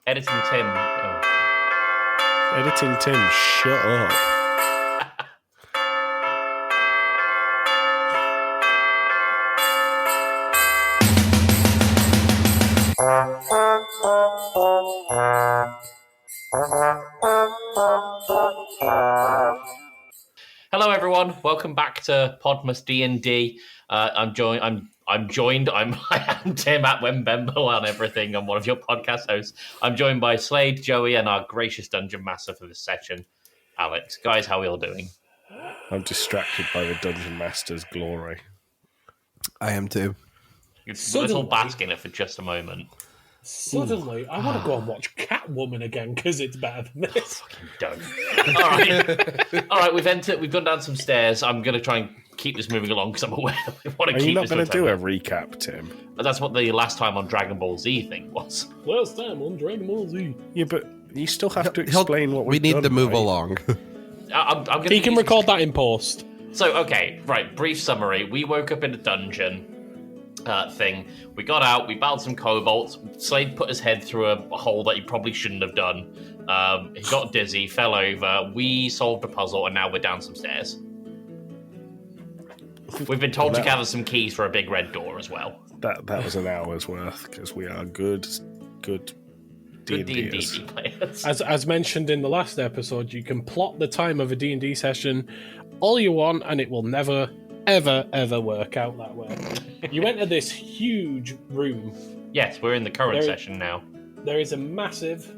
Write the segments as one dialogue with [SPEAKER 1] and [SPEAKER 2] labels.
[SPEAKER 1] Editing Tim. Oh.
[SPEAKER 2] Editing Tim, shut up.
[SPEAKER 1] Hello, everyone. Welcome back to Podmas DnD. I'm joined. I am Tim at Wembembo on everything. I'm one of your podcast hosts. I'm joined by Slade, Joey, and our gracious dungeon master for this session, Alex. Guys, how are we all doing?
[SPEAKER 2] I'm distracted by the dungeon master's glory.
[SPEAKER 3] I am too.
[SPEAKER 1] Let's all bask in it for just a moment.
[SPEAKER 4] Suddenly, I want to go and watch Catwoman again because it's better than this.
[SPEAKER 1] Fucking done. All right. We've gone down some stairs. I'm going to try and keep this moving along because I'm aware we want to keep.
[SPEAKER 2] Are you not
[SPEAKER 1] going to
[SPEAKER 2] do a recap, Tim?
[SPEAKER 1] That's what the last time on Dragon Ball Z thing was.
[SPEAKER 4] Last time on Dragon Ball Z.
[SPEAKER 2] Yeah, but you still have to explain what
[SPEAKER 3] we need
[SPEAKER 2] done,
[SPEAKER 3] to move
[SPEAKER 2] right?
[SPEAKER 3] along.
[SPEAKER 4] He can record that in post.
[SPEAKER 1] So, okay, right. Brief summary. We woke up in a dungeon thing. We got out. We battled some kobolds. Slade put his head through a hole that he probably shouldn't have done. He got dizzy, fell over. We solved a puzzle, and now we're down some stairs. We've been told to gather some keys for a big red door as well.
[SPEAKER 2] That was an hour's worth because we are good
[SPEAKER 1] D&D players.
[SPEAKER 4] As mentioned in the last episode, you can plot the time of a D&D session all you want, and it will never, ever work out that way. You enter this huge room.
[SPEAKER 1] Yes, we're in the current session now.
[SPEAKER 4] There is a massive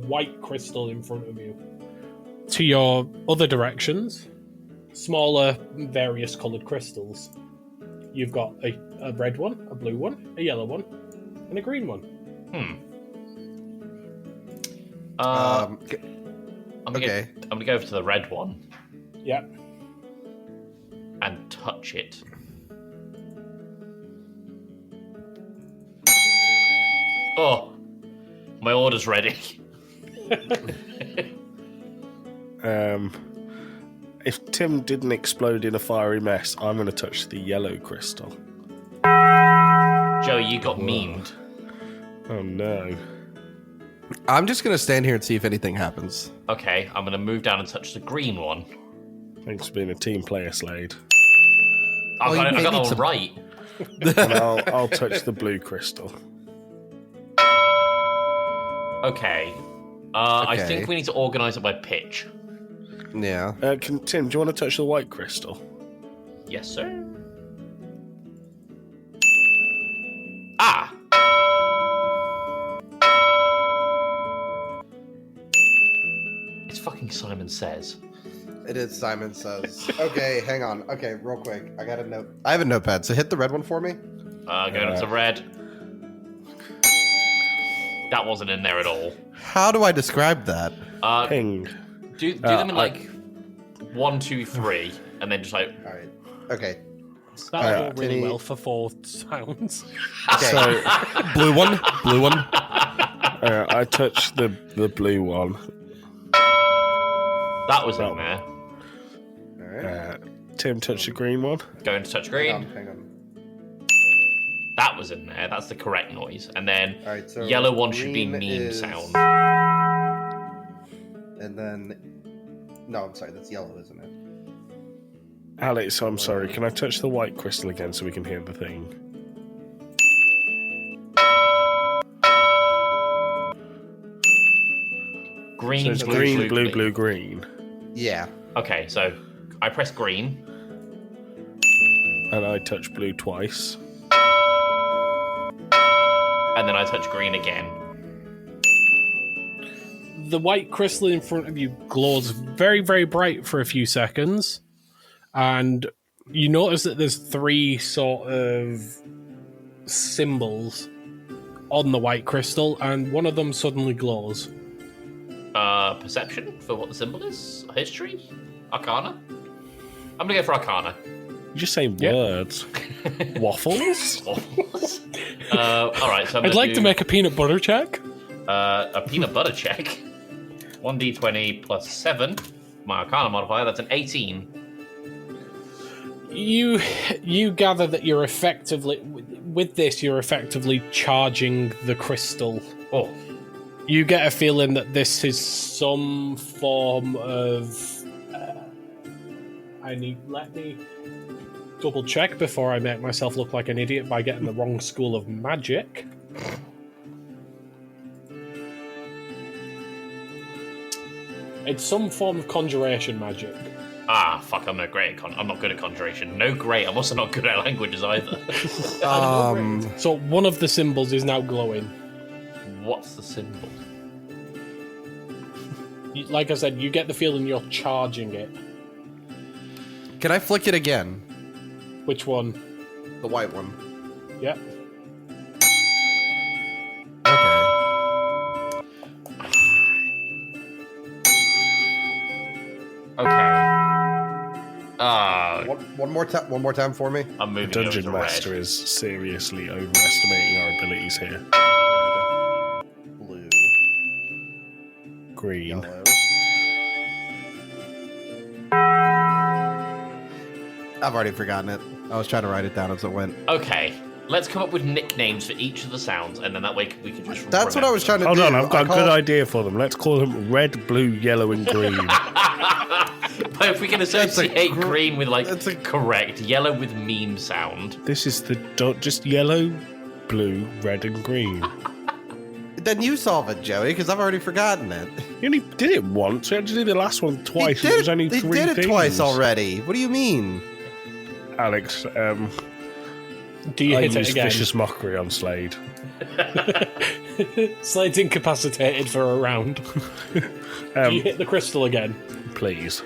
[SPEAKER 4] white crystal in front of you. To your other directions, smaller, various coloured crystals. You've got a red one, a blue one, a yellow one, and a green one.
[SPEAKER 1] I'm gonna go over to the red one.
[SPEAKER 4] Yeah.
[SPEAKER 1] And touch it. Oh, my order's ready.
[SPEAKER 2] If Tim didn't explode in a fiery mess, I'm going to touch the yellow crystal.
[SPEAKER 1] Joe, you got memed.
[SPEAKER 2] Oh no.
[SPEAKER 3] I'm just going to stand here and see if anything happens.
[SPEAKER 1] Okay, I'm going to move down and touch the green one.
[SPEAKER 2] Thanks for being a team player, Slade.
[SPEAKER 1] I got it all right.
[SPEAKER 2] And I'll touch the blue crystal.
[SPEAKER 1] Okay. I think we need to organise it by pitch.
[SPEAKER 3] Yeah.
[SPEAKER 2] Tim, do you want to touch the white crystal?
[SPEAKER 1] Yes, sir. Ah! It's fucking Simon Says.
[SPEAKER 3] It is Simon Says. Okay, hang on. Okay, real quick. I got a note. I have a notepad, so hit the red one for me.
[SPEAKER 1] Going up to red. That wasn't in there at all.
[SPEAKER 3] How do I describe that?
[SPEAKER 2] Ping.
[SPEAKER 1] Do them in like 1, 2, 3, and then just like.
[SPEAKER 3] All right. Okay.
[SPEAKER 4] That'll go really well for 4 sounds.
[SPEAKER 3] Okay.
[SPEAKER 2] So,
[SPEAKER 3] blue one.
[SPEAKER 2] I touched the blue one.
[SPEAKER 1] That was in there.
[SPEAKER 3] All right.
[SPEAKER 2] Tim touched the green one.
[SPEAKER 1] Going to touch green.
[SPEAKER 3] Hang on.
[SPEAKER 1] That was in there. That's the correct noise. And then
[SPEAKER 3] All right, so
[SPEAKER 1] yellow one should be
[SPEAKER 3] green
[SPEAKER 1] meme
[SPEAKER 3] is-
[SPEAKER 1] sound.
[SPEAKER 3] And then... No, I'm sorry. That's yellow, isn't it?
[SPEAKER 2] Alex, I'm sorry. Can I touch the white crystal again so we can hear the thing?
[SPEAKER 1] Green,
[SPEAKER 2] So it's
[SPEAKER 1] blue,
[SPEAKER 2] blue, green.
[SPEAKER 3] Yeah.
[SPEAKER 1] Okay, so I press green.
[SPEAKER 2] And I touch blue twice.
[SPEAKER 1] And then I touch green again.
[SPEAKER 4] The white crystal in front of you glows very, very bright for a few seconds. And you notice that there's 3 sort of symbols on the white crystal, and one of them suddenly glows.
[SPEAKER 1] Perception for what the symbol is? History? Arcana? I'm gonna go for Arcana.
[SPEAKER 2] You just say words. Waffles?
[SPEAKER 1] Alright, so
[SPEAKER 4] I'd like to make a peanut butter check.
[SPEAKER 1] a peanut butter check. 1d20 plus 7. My Arcana modifier, that's an 18.
[SPEAKER 4] You gather that you're effectively, with this, you're effectively charging the crystal.
[SPEAKER 1] Oh.
[SPEAKER 4] You get a feeling that this is some form of. Let me double check before I make myself look like an idiot by getting the wrong school of magic. It's some form of conjuration magic.
[SPEAKER 1] Ah, fuck! I'm not great at I'm not good at conjuration. No, great. I'm also not good at languages either.
[SPEAKER 4] So one of the symbols is now glowing.
[SPEAKER 1] What's the symbol?
[SPEAKER 4] Like I said, you get the feeling you're charging it.
[SPEAKER 3] Can I flick it again?
[SPEAKER 4] Which one?
[SPEAKER 3] The white one.
[SPEAKER 4] Yep.
[SPEAKER 1] Okay.
[SPEAKER 3] One more time for me.
[SPEAKER 1] I'm moving
[SPEAKER 2] The
[SPEAKER 1] over
[SPEAKER 2] Dungeon
[SPEAKER 1] to
[SPEAKER 2] Master
[SPEAKER 1] red.
[SPEAKER 2] is seriously overestimating our abilities here.
[SPEAKER 3] Blue.
[SPEAKER 2] Green.
[SPEAKER 3] Yellow. I've already forgotten it. I was trying to write it down as it went.
[SPEAKER 1] Okay. Let's come up with nicknames for each of the sounds, and then that way we can just.
[SPEAKER 3] That's what I was trying to
[SPEAKER 2] Hold
[SPEAKER 3] do.
[SPEAKER 2] on, I've got a
[SPEAKER 3] I
[SPEAKER 2] good idea for them. Let's call them red, blue, yellow, and green.
[SPEAKER 1] But if we can associate green with
[SPEAKER 3] that's a-
[SPEAKER 1] correct, yellow with meme sound.
[SPEAKER 2] This is just yellow, blue, red, and green.
[SPEAKER 3] Then you solve it, Joey, because I've already forgotten it.
[SPEAKER 2] You only did it once. You had to do the last one twice.
[SPEAKER 3] He
[SPEAKER 2] It
[SPEAKER 3] did,
[SPEAKER 2] was only
[SPEAKER 3] he
[SPEAKER 2] three
[SPEAKER 3] did it
[SPEAKER 2] things.
[SPEAKER 3] twice already. What do you mean?
[SPEAKER 2] Alex,
[SPEAKER 4] Do you
[SPEAKER 2] I
[SPEAKER 4] hit it
[SPEAKER 2] used
[SPEAKER 4] again?
[SPEAKER 2] vicious mockery on Slade.
[SPEAKER 4] Slade's incapacitated for a round. Do you hit the crystal again?
[SPEAKER 2] Please.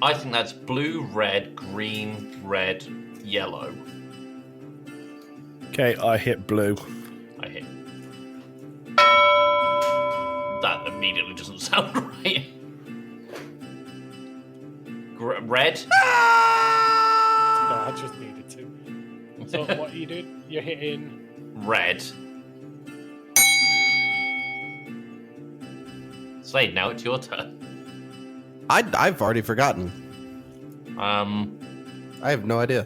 [SPEAKER 1] I think that's blue, red, green, red, yellow.
[SPEAKER 2] Okay, I hit blue.
[SPEAKER 1] I hit. That immediately doesn't sound right. Red?
[SPEAKER 4] No, I just needed to. So what are you doing? You're hitting...
[SPEAKER 1] Red. Slade, now it's your turn.
[SPEAKER 3] I've already forgotten.
[SPEAKER 1] I
[SPEAKER 3] I have no idea.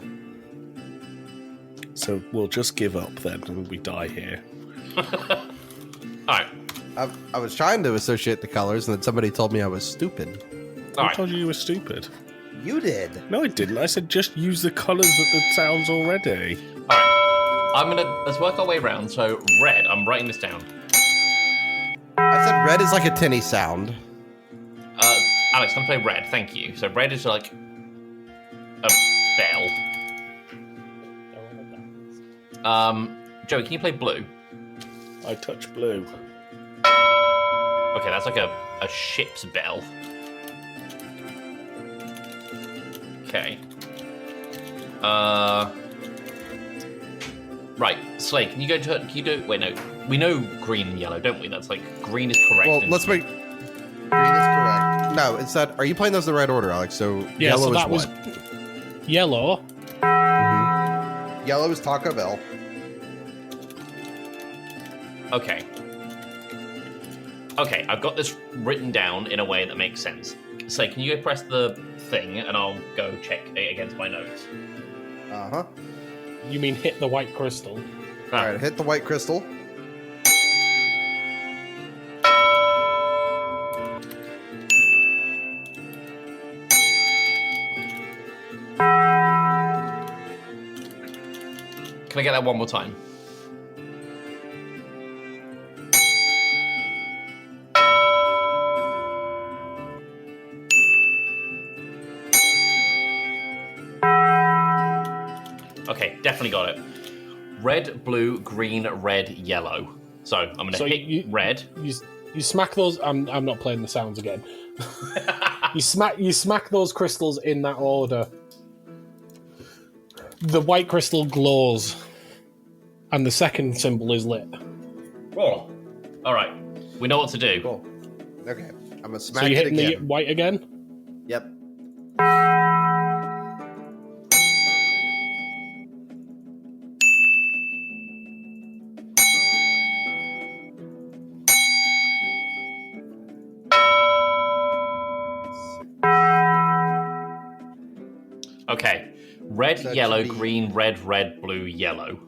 [SPEAKER 2] So we'll just give up then and we die here.
[SPEAKER 1] Alright.
[SPEAKER 3] I was trying to associate the colors, and then somebody told me I was stupid.
[SPEAKER 2] I
[SPEAKER 1] Alright.
[SPEAKER 2] told you were stupid.
[SPEAKER 3] You did.
[SPEAKER 2] No, I didn't. I said just use the colours that the sounds already.
[SPEAKER 1] Alright. Let's work our way around. So, red, I'm writing this down.
[SPEAKER 3] I said red is like a tinny sound.
[SPEAKER 1] Alex, can I play red? Thank you. So, red is like a bell. Joey, can you play blue?
[SPEAKER 2] I touch blue.
[SPEAKER 1] Okay, that's like a ship's bell. Okay. Right, Slade, can you do wait, no. We know green and yellow, don't we? That's like, green is correct.
[SPEAKER 3] Well,
[SPEAKER 1] and-
[SPEAKER 3] let's make green is correct. No, it's that. Are you playing those in the right order, Alex? So
[SPEAKER 4] Yeah,
[SPEAKER 3] yellow
[SPEAKER 4] so that
[SPEAKER 3] is
[SPEAKER 4] was...
[SPEAKER 3] what?
[SPEAKER 4] Yellow.
[SPEAKER 3] Yellow is Taco Bell.
[SPEAKER 1] Okay. Okay, I've got this written down in a way that makes sense. So, can you go press the thing, and I'll go check it against my notes.
[SPEAKER 3] Uh huh.
[SPEAKER 4] You mean hit the white crystal?
[SPEAKER 3] All right, hit the white crystal.
[SPEAKER 1] Can I get that one more time? Okay, definitely got it. Red, blue, green, red, yellow. So I'm going to hit red.
[SPEAKER 4] You smack those... I'm not playing the sounds again. You smack those crystals in that order. The white crystal glows, and the second symbol is lit.
[SPEAKER 1] Oh, all right. We know what to do.
[SPEAKER 3] Cool. Okay, I'm gonna
[SPEAKER 4] So
[SPEAKER 3] smack
[SPEAKER 4] you're
[SPEAKER 3] it
[SPEAKER 4] hitting the
[SPEAKER 3] again.
[SPEAKER 4] white again?
[SPEAKER 3] Yep.
[SPEAKER 1] Okay. Red,
[SPEAKER 3] That
[SPEAKER 1] yellow,
[SPEAKER 3] should be-
[SPEAKER 1] green, red, blue, yellow.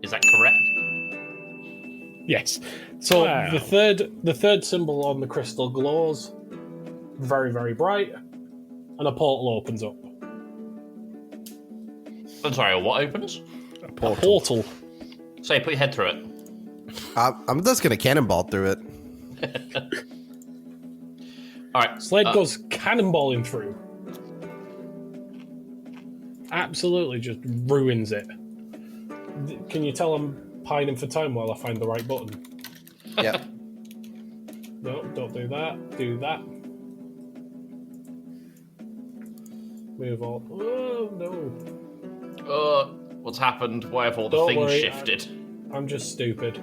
[SPEAKER 1] Is that correct?
[SPEAKER 4] Yes. So
[SPEAKER 2] Wow.
[SPEAKER 4] the third symbol on the crystal glows very, very bright, and a portal opens up.
[SPEAKER 1] I'm sorry, what opens?
[SPEAKER 2] A
[SPEAKER 4] A
[SPEAKER 2] portal.
[SPEAKER 4] portal.
[SPEAKER 1] Say, put your head through it.
[SPEAKER 3] I'm just gonna cannonball through it.
[SPEAKER 1] All right.
[SPEAKER 4] Slade goes cannonballing through. Absolutely just ruins it. Can you tell I'm pining for time while I find the right button?
[SPEAKER 3] Yep.
[SPEAKER 4] No, don't do that. Do that. Move on. Oh, no.
[SPEAKER 1] What's happened? Why have all the
[SPEAKER 4] Don't
[SPEAKER 1] things
[SPEAKER 4] worry,
[SPEAKER 1] shifted?
[SPEAKER 4] I'm just stupid.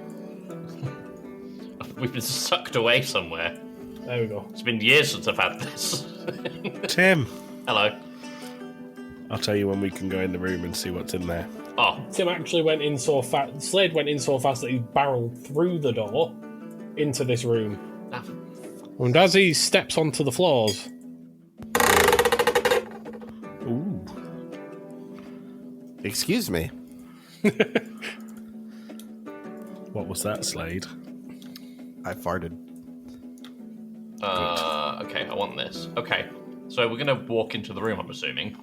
[SPEAKER 1] We've been sucked away somewhere.
[SPEAKER 4] There we go.
[SPEAKER 1] It's been years since I've had this.
[SPEAKER 2] Tim,
[SPEAKER 1] Hello.
[SPEAKER 2] I'll tell you when we can go in the room and see what's in there.
[SPEAKER 1] Oh,
[SPEAKER 4] Tim actually went in so fast. Slade went in so fast that he barreled through the door into this room.
[SPEAKER 1] ah,
[SPEAKER 4] And as he steps onto the floors,
[SPEAKER 2] Ooh.
[SPEAKER 3] Excuse me.
[SPEAKER 2] What was that, Slade?
[SPEAKER 3] I farted.
[SPEAKER 1] okay, I want this. Okay, so we're gonna walk into the room, I'm assuming.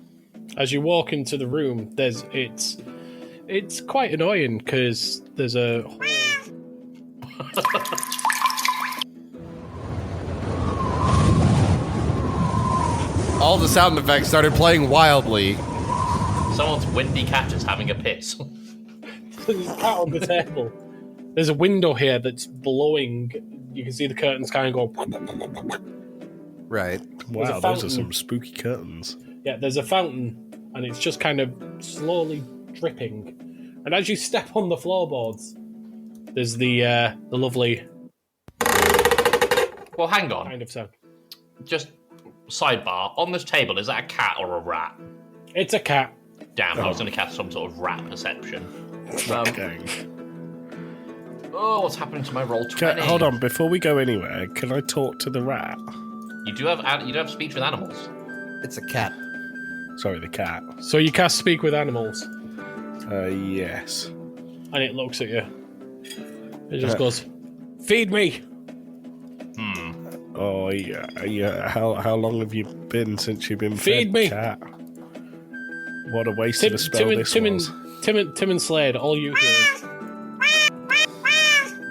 [SPEAKER 4] as you walk into the room, it's quite annoying because there's a
[SPEAKER 3] All the sound effects started playing wildly.
[SPEAKER 1] Someone's windy cat just having a piss.
[SPEAKER 4] there's a cat on the table. There's a window here that's blowing. You can see the curtains kind of go.
[SPEAKER 3] Right.
[SPEAKER 4] There's a
[SPEAKER 2] Wow, those
[SPEAKER 4] fountain.
[SPEAKER 2] are some spooky curtains.
[SPEAKER 4] Yeah, there's a fountain, and it's just kind of slowly dripping. And as you step on the floorboards, there's the lovely
[SPEAKER 1] Well, hang on.
[SPEAKER 4] kind of sound.
[SPEAKER 1] Just sidebar. On this table, is that a cat or a rat?
[SPEAKER 4] It's a cat.
[SPEAKER 1] Damn, I was going to cast some sort of rat perception.
[SPEAKER 2] Okay.
[SPEAKER 1] Oh, what's happening to my roll 20?
[SPEAKER 2] Hold on, before we go anywhere, can I talk to the rat?
[SPEAKER 1] You do have speech with animals.
[SPEAKER 3] It's a cat.
[SPEAKER 2] Sorry, the cat.
[SPEAKER 4] So you cast Speak with Animals,
[SPEAKER 2] Yes.
[SPEAKER 4] and it looks at you. It just goes, "Feed me."
[SPEAKER 2] Oh, yeah. How long have you been since you've been
[SPEAKER 4] Feed
[SPEAKER 2] fed,
[SPEAKER 4] me.
[SPEAKER 2] cat? What a waste of a spell this was.
[SPEAKER 4] Tim and Slade, all you hear is,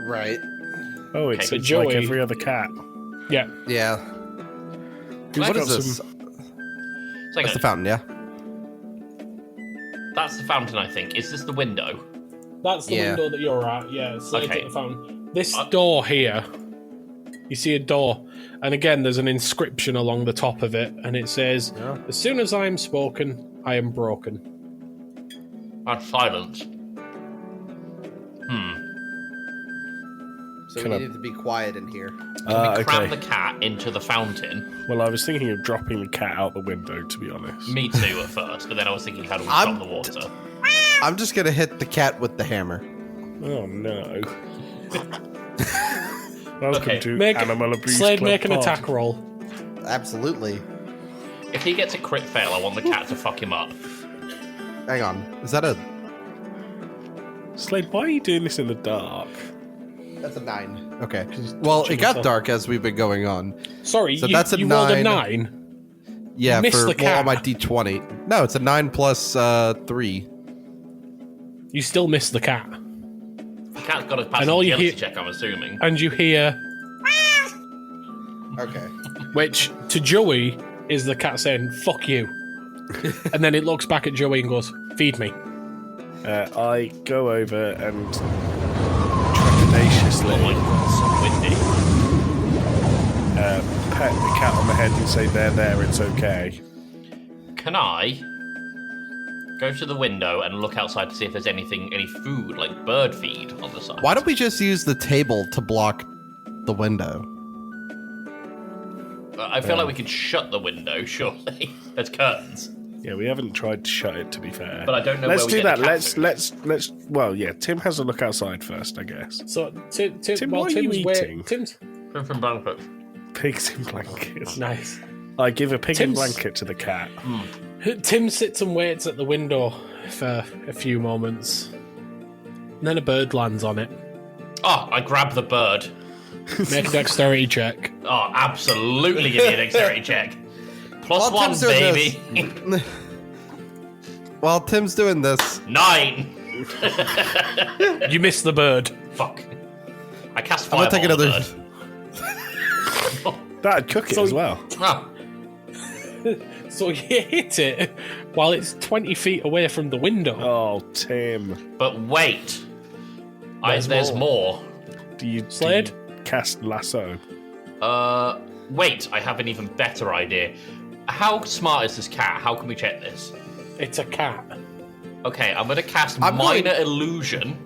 [SPEAKER 3] Right.
[SPEAKER 2] Oh, it's,
[SPEAKER 1] Okay,
[SPEAKER 2] it's
[SPEAKER 4] Joey-
[SPEAKER 2] like every other cat.
[SPEAKER 4] yeah.
[SPEAKER 3] Yeah.
[SPEAKER 2] Who's
[SPEAKER 3] What
[SPEAKER 2] got
[SPEAKER 3] is this?
[SPEAKER 2] some...
[SPEAKER 1] It's like
[SPEAKER 3] That's the fountain, yeah?
[SPEAKER 1] that's the fountain, I think. Is this the window?
[SPEAKER 4] That's the
[SPEAKER 3] Yeah.
[SPEAKER 4] window that you're at. Yeah, Slade's
[SPEAKER 1] Okay.
[SPEAKER 4] at the fountain. This door here, you see a door, and again, there's an inscription along the top of it, and it says,
[SPEAKER 3] Yeah.
[SPEAKER 4] "As soon as I am spoken, I am broken."
[SPEAKER 1] That's silence.
[SPEAKER 3] So
[SPEAKER 2] Can
[SPEAKER 3] we
[SPEAKER 2] I-
[SPEAKER 3] needed to be quiet in here.
[SPEAKER 1] Cram
[SPEAKER 2] okay.
[SPEAKER 1] the cat into the fountain.
[SPEAKER 2] Well, I was thinking of dropping the cat out the window, to be honest.
[SPEAKER 1] Me too at first, but then I was thinking how do we
[SPEAKER 3] I'm-
[SPEAKER 1] stop the water?
[SPEAKER 3] I'm just gonna hit the cat with the hammer.
[SPEAKER 2] Oh, no. Welcome
[SPEAKER 1] Okay.
[SPEAKER 2] to
[SPEAKER 4] Make
[SPEAKER 2] Animal Abuse
[SPEAKER 4] Slade,
[SPEAKER 2] Club
[SPEAKER 4] make an
[SPEAKER 2] Pod.
[SPEAKER 4] attack roll.
[SPEAKER 3] Absolutely.
[SPEAKER 1] If he gets a crit fail, I want the cat to fuck him up.
[SPEAKER 3] Hang on. Is that a...
[SPEAKER 2] Slade, why are you doing this in the dark?
[SPEAKER 3] That's a 9. Okay. Well, it got dark as we've been going on.
[SPEAKER 4] Sorry,
[SPEAKER 3] So
[SPEAKER 4] you,
[SPEAKER 3] that's a
[SPEAKER 4] you rolled a
[SPEAKER 3] 9.
[SPEAKER 4] 9.
[SPEAKER 3] Yeah,
[SPEAKER 4] Missed
[SPEAKER 3] for
[SPEAKER 4] the cat.
[SPEAKER 3] on my D20. No, it's a 9 plus 3.
[SPEAKER 4] You still miss the cat.
[SPEAKER 1] The cat's got to pass
[SPEAKER 4] And
[SPEAKER 1] a
[SPEAKER 4] all you
[SPEAKER 1] agility
[SPEAKER 4] hear-
[SPEAKER 1] check, I'm assuming.
[SPEAKER 4] And you hear,
[SPEAKER 3] Okay.
[SPEAKER 4] which to Joey is the cat saying, "Fuck you." And then it looks back at Joey and goes, "Feed me."
[SPEAKER 2] I go over and
[SPEAKER 1] Oh
[SPEAKER 2] trepidatiously
[SPEAKER 1] my god, it's so windy.
[SPEAKER 2] pet the cat on the head and say, there, it's okay.
[SPEAKER 1] Can I go to the window and look outside to see if there's any food, like bird feed on the side?
[SPEAKER 3] Why don't we just use the table to block the window?
[SPEAKER 1] I feel like we could shut the window, surely. There's curtains.
[SPEAKER 2] Yeah, we haven't tried to shut it, to be fair.
[SPEAKER 1] But I don't know
[SPEAKER 2] Let's
[SPEAKER 1] where we
[SPEAKER 2] do
[SPEAKER 1] get the
[SPEAKER 2] that.
[SPEAKER 1] cat
[SPEAKER 2] Let's. Well, yeah. Tim has a look outside first, I guess.
[SPEAKER 4] So
[SPEAKER 2] Tim, what are you eating?
[SPEAKER 4] Tim's
[SPEAKER 1] From Blanco.
[SPEAKER 2] Pigs in blankets.
[SPEAKER 4] Nice.
[SPEAKER 2] I give a pig in
[SPEAKER 4] Tim's-
[SPEAKER 2] blanket to the cat.
[SPEAKER 4] Tim sits and waits at the window for a few moments. And then a bird lands on it.
[SPEAKER 1] Oh, I grab the bird.
[SPEAKER 4] Make a dexterity check.
[SPEAKER 1] Oh, absolutely give me a dexterity check. Plus
[SPEAKER 3] While
[SPEAKER 1] one,
[SPEAKER 3] Tim's doing
[SPEAKER 1] baby.
[SPEAKER 3] While Tim's doing this,
[SPEAKER 1] 9.
[SPEAKER 4] You missed the bird.
[SPEAKER 1] Fuck. I cast
[SPEAKER 3] I'm
[SPEAKER 1] fireball.
[SPEAKER 3] gonna take another.
[SPEAKER 2] That'd cook it
[SPEAKER 4] So-
[SPEAKER 2] as well.
[SPEAKER 1] Oh,
[SPEAKER 4] So you hit it while it's 20 feet away from the window.
[SPEAKER 2] Oh, Tim.
[SPEAKER 1] but wait.
[SPEAKER 4] There's
[SPEAKER 1] There's more.
[SPEAKER 2] Do you
[SPEAKER 4] Slade?
[SPEAKER 2] cast lasso?
[SPEAKER 1] Wait, I have an even better idea. How smart is this cat? How can we check this?
[SPEAKER 4] It's a cat.
[SPEAKER 1] Okay, I'm gonna cast
[SPEAKER 3] I'm
[SPEAKER 1] minor illusion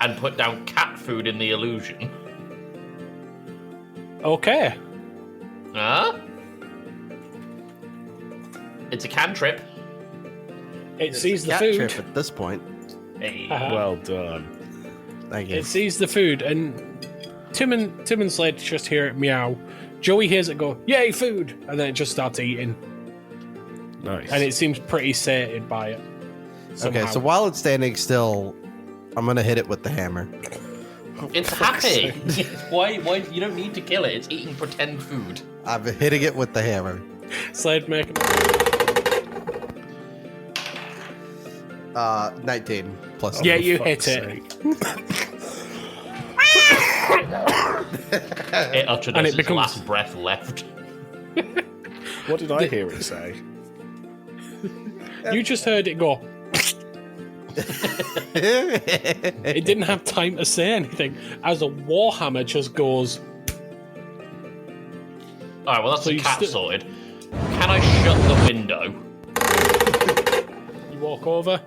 [SPEAKER 1] and put down cat food in the illusion.
[SPEAKER 4] Okay.
[SPEAKER 1] Huh? It's a cantrip.
[SPEAKER 4] It sees the
[SPEAKER 3] Cat
[SPEAKER 4] food.
[SPEAKER 3] trip at this point.
[SPEAKER 1] Hey.
[SPEAKER 2] Well done.
[SPEAKER 3] Thank you.
[SPEAKER 4] It sees the food, and Tim and Slade just hear it meow. Joey hears it go, "Yay, food!" And then it just starts eating,
[SPEAKER 2] Nice.
[SPEAKER 4] and it seems pretty sated by it.
[SPEAKER 3] Okay,
[SPEAKER 4] somehow.
[SPEAKER 3] so while it's standing still, I'm gonna hit it with the hammer.
[SPEAKER 1] It's happy. Why? You don't need to kill it. It's eating pretend food.
[SPEAKER 3] I'm hitting it with the hammer.
[SPEAKER 4] Slade make
[SPEAKER 3] 19 plus.
[SPEAKER 4] Yeah,
[SPEAKER 2] For
[SPEAKER 4] you
[SPEAKER 2] fuck's
[SPEAKER 4] hit it.
[SPEAKER 2] sake.
[SPEAKER 1] It uttered
[SPEAKER 4] And
[SPEAKER 1] as
[SPEAKER 4] it
[SPEAKER 1] its
[SPEAKER 4] becomes-
[SPEAKER 1] last breath left.
[SPEAKER 2] What did I hear it say?
[SPEAKER 4] You just heard it go. It didn't have time to say anything as a warhammer just goes.
[SPEAKER 1] All right, well that's
[SPEAKER 4] So
[SPEAKER 1] the
[SPEAKER 4] you
[SPEAKER 1] cat
[SPEAKER 4] still-
[SPEAKER 1] sorted. Can I shut the window?
[SPEAKER 4] You walk over.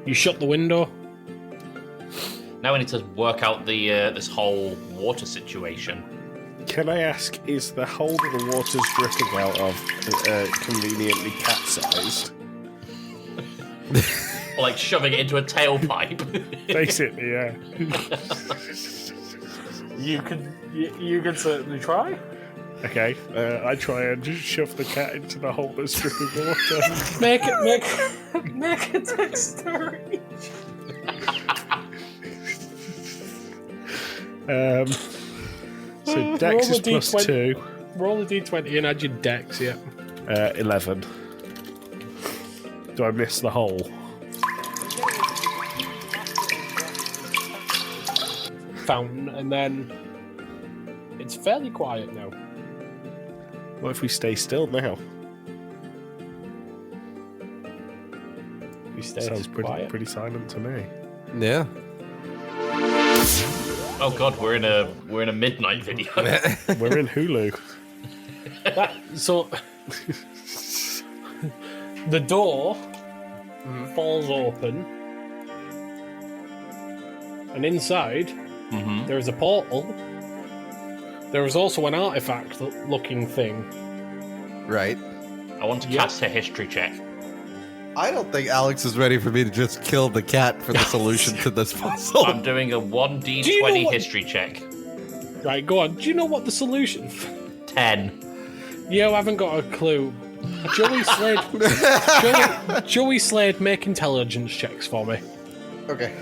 [SPEAKER 4] You shut the window.
[SPEAKER 1] Now we need to work out the this whole water situation.
[SPEAKER 2] Can I ask, is the hole that the water's dripping out of conveniently cat-sized?
[SPEAKER 1] Or like shoving it into a tailpipe.
[SPEAKER 2] Basically, yeah.
[SPEAKER 4] You can certainly try.
[SPEAKER 2] Okay, I try and just shove the cat into the hole that's dripping water.
[SPEAKER 4] Make a dexterity.
[SPEAKER 2] So
[SPEAKER 4] Roll
[SPEAKER 2] Dex
[SPEAKER 4] a
[SPEAKER 2] is plus
[SPEAKER 4] D20.
[SPEAKER 2] 2.
[SPEAKER 4] Roll a d20 and add your dex. Yeah.
[SPEAKER 2] 11. Do I miss the hole?
[SPEAKER 4] Fountain, and then it's fairly quiet now.
[SPEAKER 2] What if we stay still now?
[SPEAKER 4] We stay
[SPEAKER 2] Sounds
[SPEAKER 4] quiet.
[SPEAKER 2] pretty silent to me.
[SPEAKER 3] Yeah.
[SPEAKER 1] Oh god, we're in a midnight video.
[SPEAKER 2] We're in Hulu.
[SPEAKER 4] So the door falls open, and inside there is a portal. There is also an artifact-looking thing.
[SPEAKER 3] Right.
[SPEAKER 1] I want to cast a history check.
[SPEAKER 3] I don't think Alex is ready for me to just kill the cat for the solution to this puzzle.
[SPEAKER 1] I'm doing a
[SPEAKER 4] Do you know
[SPEAKER 1] 1d20
[SPEAKER 4] what-
[SPEAKER 1] history check.
[SPEAKER 4] Right, go on. Do you know what the solution?
[SPEAKER 1] 10.
[SPEAKER 4] You haven't got a clue. Joey Slade. Joey Slade, make intelligence checks for me.
[SPEAKER 3] Okay.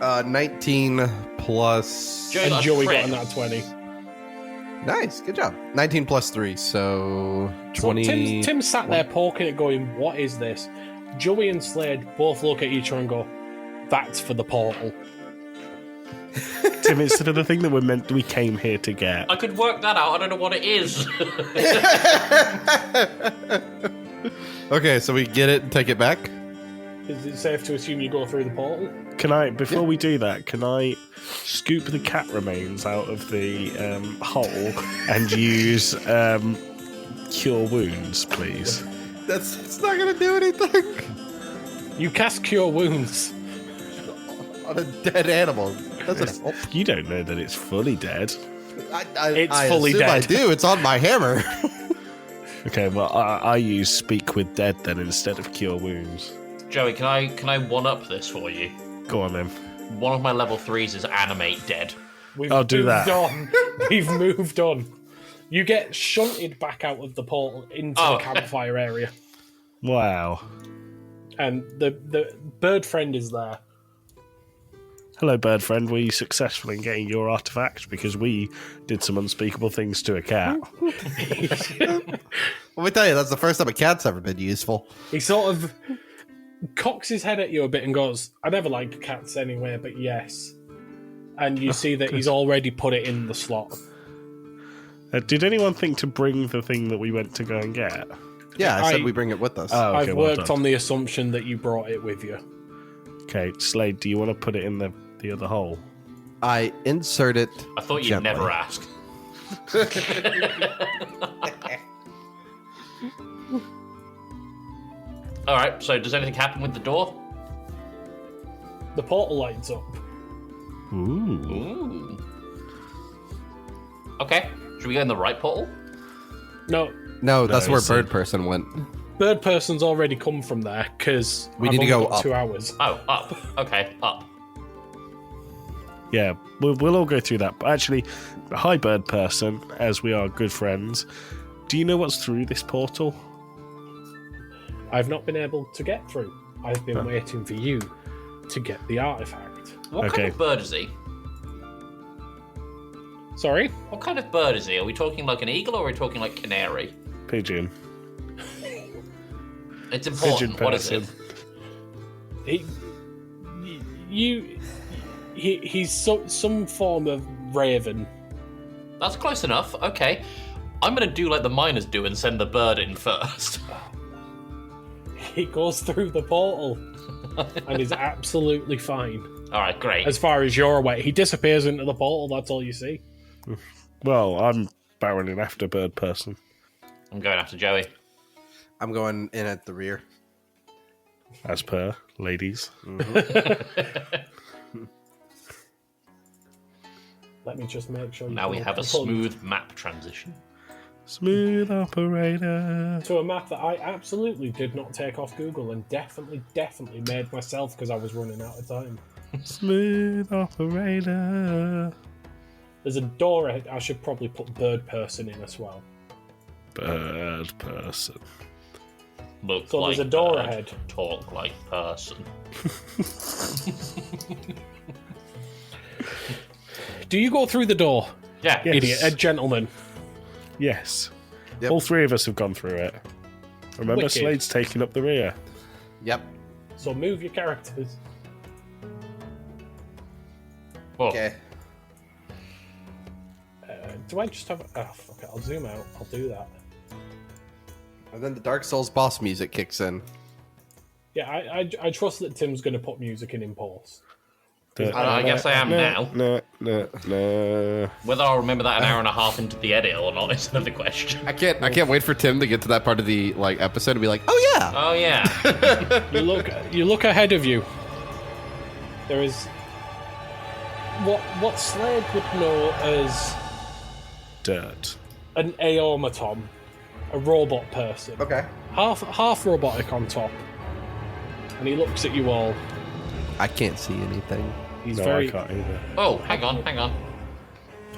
[SPEAKER 3] 19 plus.
[SPEAKER 1] Joey
[SPEAKER 4] And
[SPEAKER 1] got a
[SPEAKER 4] Joey got
[SPEAKER 1] crit.
[SPEAKER 4] a nat 20.
[SPEAKER 3] Nice, good job. 19 plus 3, so
[SPEAKER 4] So
[SPEAKER 3] 20.
[SPEAKER 4] Tim sat there poking it, going, "What is this?" Joey and Slade both look at each other and go, "That's for the portal."
[SPEAKER 2] Tim, it's sort of the thing that we came here to get.
[SPEAKER 1] I could work that out. I don't know what it is.
[SPEAKER 3] Okay, so we get it and take it back?
[SPEAKER 4] Is it safe to assume you go through the portal?
[SPEAKER 2] Can I, before we do that, can I scoop the cat remains out of the hole and use cure wounds, please?
[SPEAKER 3] It's not gonna do anything
[SPEAKER 4] You cast Cure Wounds.
[SPEAKER 3] on a dead animal. Doesn't help.
[SPEAKER 2] You don't know that it's fully dead.
[SPEAKER 4] It's
[SPEAKER 3] I
[SPEAKER 4] fully
[SPEAKER 3] assume I
[SPEAKER 4] dead.
[SPEAKER 3] do. It's on my hammer.
[SPEAKER 2] Okay, well, I use Speak with Dead then instead of Cure Wounds.
[SPEAKER 1] Joey, can I one up this for you?
[SPEAKER 2] Go on then.
[SPEAKER 1] One of my level 3s is animate dead.
[SPEAKER 2] I'll do that.
[SPEAKER 4] We've moved on. You get shunted back out of the portal into the campfire area.
[SPEAKER 2] Wow.
[SPEAKER 4] And the bird friend is there.
[SPEAKER 2] Hello, bird friend. Were you successful in getting your artifact? Because we did some unspeakable things to a cat.
[SPEAKER 3] Let me tell you, that's the first time a cat's ever been useful.
[SPEAKER 4] He sort of cocks his head at you a bit and goes, I never liked cats anyway, but yes. And you see that he's already put it in the slot.
[SPEAKER 2] Did anyone think to bring the thing that we went to go and get?
[SPEAKER 3] Yeah, I said we bring it with us.
[SPEAKER 2] Oh, okay,
[SPEAKER 4] I've worked on the assumption that you brought it with you.
[SPEAKER 2] Okay, Slade, do you want to put it in the other hole?
[SPEAKER 3] I insert it.
[SPEAKER 1] I thought you'd
[SPEAKER 3] gently.
[SPEAKER 1] never ask. All right. So, does anything happen with the door?
[SPEAKER 4] The portal lights up.
[SPEAKER 2] Ooh.
[SPEAKER 1] Okay. Should we go in the right portal?
[SPEAKER 4] No,
[SPEAKER 3] That's where
[SPEAKER 2] it's
[SPEAKER 3] Bird Person went.
[SPEAKER 4] bird person's already come from there because
[SPEAKER 3] We need to go up.
[SPEAKER 4] 2 hours.
[SPEAKER 1] Oh, up. Okay, up.
[SPEAKER 2] Yeah, we'll all go through that. But actually, hi, bird person, as we are good friends. Do you know what's through this portal?
[SPEAKER 4] I've not been able to get through. I've been waiting for you to get the artifact.
[SPEAKER 1] What
[SPEAKER 2] Okay.
[SPEAKER 1] kind of bird is he?
[SPEAKER 4] Sorry?
[SPEAKER 1] What kind of bird is he? Are we talking like an eagle or are we talking like canary?
[SPEAKER 2] Pigeon.
[SPEAKER 1] It's important.
[SPEAKER 2] Pigeon
[SPEAKER 1] What is it?
[SPEAKER 4] person. He's some form of raven.
[SPEAKER 1] That's close enough. Okay. I'm going to do like the miners do and send the bird in first.
[SPEAKER 4] He goes through the portal and is absolutely fine.
[SPEAKER 1] All right, great.
[SPEAKER 4] As far as you're aware, he disappears into the portal. That's all you see.
[SPEAKER 2] Well, I'm barreling after bird person.
[SPEAKER 1] I'm going after Joey.
[SPEAKER 3] I'm going in at the rear.
[SPEAKER 2] As per, ladies.
[SPEAKER 4] Let me just make sure.
[SPEAKER 1] Now we have a smooth map transition.
[SPEAKER 2] Smooth operator.
[SPEAKER 4] to a map that I absolutely did not take off Google and definitely made myself because I was running out of time.
[SPEAKER 2] Smooth operator.
[SPEAKER 4] There's a door ahead. I should probably put bird person in as well.
[SPEAKER 2] Bird person.
[SPEAKER 1] Look
[SPEAKER 4] So
[SPEAKER 1] like
[SPEAKER 4] there's a door
[SPEAKER 1] bird,
[SPEAKER 4] ahead.
[SPEAKER 1] Talk like person.
[SPEAKER 4] Do you go through the door,
[SPEAKER 1] Yeah.
[SPEAKER 2] Yes.
[SPEAKER 4] idiot? A gentleman.
[SPEAKER 2] Yes.
[SPEAKER 3] Yep.
[SPEAKER 2] All three of us have gone through it. Remember,
[SPEAKER 4] Wicked.
[SPEAKER 2] Slade's taking up the rear.
[SPEAKER 3] Yep.
[SPEAKER 4] So move your characters.
[SPEAKER 1] Well,
[SPEAKER 3] Okay.
[SPEAKER 4] Do I just have? Oh, fuck it. I'll zoom out. I'll do that.
[SPEAKER 3] And then the Dark Souls boss music kicks in.
[SPEAKER 4] Yeah, I trust that Tim's going to put music in post.
[SPEAKER 1] I guess I am now.
[SPEAKER 2] No.
[SPEAKER 1] Whether I'll remember that an hour and a half into the edit or not is another question.
[SPEAKER 3] I can't wait for Tim to get to that part of the episode and be like, oh yeah.
[SPEAKER 1] Oh yeah.
[SPEAKER 4] You look ahead of you. There is what Slade would know as
[SPEAKER 2] Dirt.
[SPEAKER 4] an aomaton, a robot person,
[SPEAKER 3] Okay.
[SPEAKER 4] half robotic on top, and he looks at you all.
[SPEAKER 3] I can't see anything.
[SPEAKER 4] He's
[SPEAKER 2] No,
[SPEAKER 4] very.
[SPEAKER 2] I can't either.
[SPEAKER 1] Oh, hang on.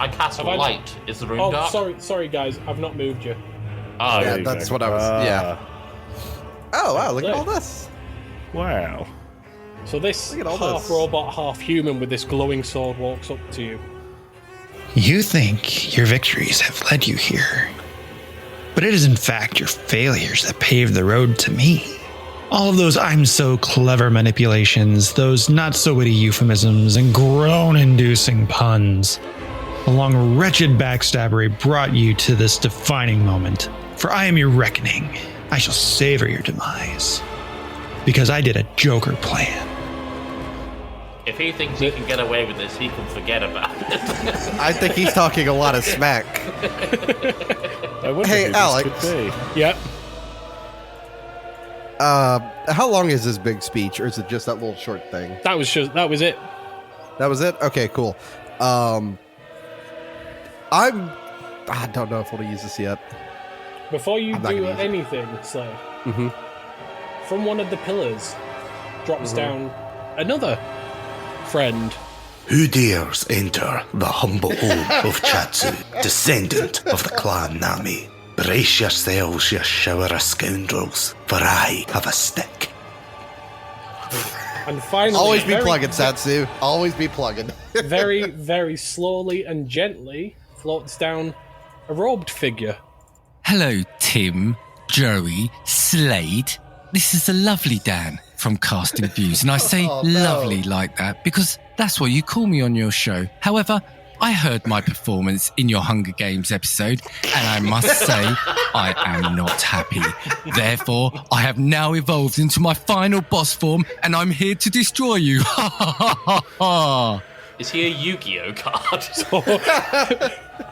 [SPEAKER 1] I cast
[SPEAKER 4] Have I-
[SPEAKER 1] light. Is the room
[SPEAKER 4] Oh,
[SPEAKER 1] dark?
[SPEAKER 4] sorry, guys, I've not moved you.
[SPEAKER 1] Oh,
[SPEAKER 3] Yeah,
[SPEAKER 2] There you
[SPEAKER 3] that's
[SPEAKER 2] go.
[SPEAKER 3] what I was. Yeah. Oh wow! Look at all this.
[SPEAKER 2] Wow.
[SPEAKER 4] So this
[SPEAKER 3] Look at all
[SPEAKER 4] half
[SPEAKER 3] this.
[SPEAKER 4] robot, half human with this glowing sword walks up to you.
[SPEAKER 5] You think your victories have led you here, but it is in fact your failures that paved the road to me. All of those I'm so clever manipulations, those not so witty euphemisms and groan-inducing puns, along wretched backstabbery brought you to this defining moment. For I am your reckoning. I shall savor your demise. Because I did a Joker plan.
[SPEAKER 1] if he thinks he can get away with this, he can forget about it.
[SPEAKER 3] I think he's talking a lot of smack.
[SPEAKER 2] I wonder
[SPEAKER 3] Hey,
[SPEAKER 2] who
[SPEAKER 3] Alex.
[SPEAKER 2] this could be.
[SPEAKER 4] Yep.
[SPEAKER 3] How long is this big speech, or is it just that little short thing?
[SPEAKER 4] That was it.
[SPEAKER 3] That was it. Okay, cool. I don't know if I want to use this yet.
[SPEAKER 4] Before you
[SPEAKER 3] I'm not
[SPEAKER 4] do
[SPEAKER 3] gonna use it.
[SPEAKER 4] anything, Slade,
[SPEAKER 3] Mm-hmm.
[SPEAKER 4] from one of the pillars drops down another friend
[SPEAKER 6] Who dares enter the humble home of Chatsu, descendant of the clan Nami? Brace yourselves, you shower of scoundrels, for I have a stick.
[SPEAKER 4] And finally,
[SPEAKER 3] Always be plugging, Satsu. Always be plugging.
[SPEAKER 4] very, very slowly and gently floats down a robed figure.
[SPEAKER 7] Hello, Tim, Joey, Slade. This is the lovely Dan from Casting Views, and I say lovely like that because that's what you call me on your show. However, I heard my performance in your Hunger Games episode, and I must say, I am not happy. Therefore, I have now evolved into my final boss form, and I'm here to destroy you. Ha ha ha ha ha.
[SPEAKER 1] Is he a Yu-Gi-Oh card?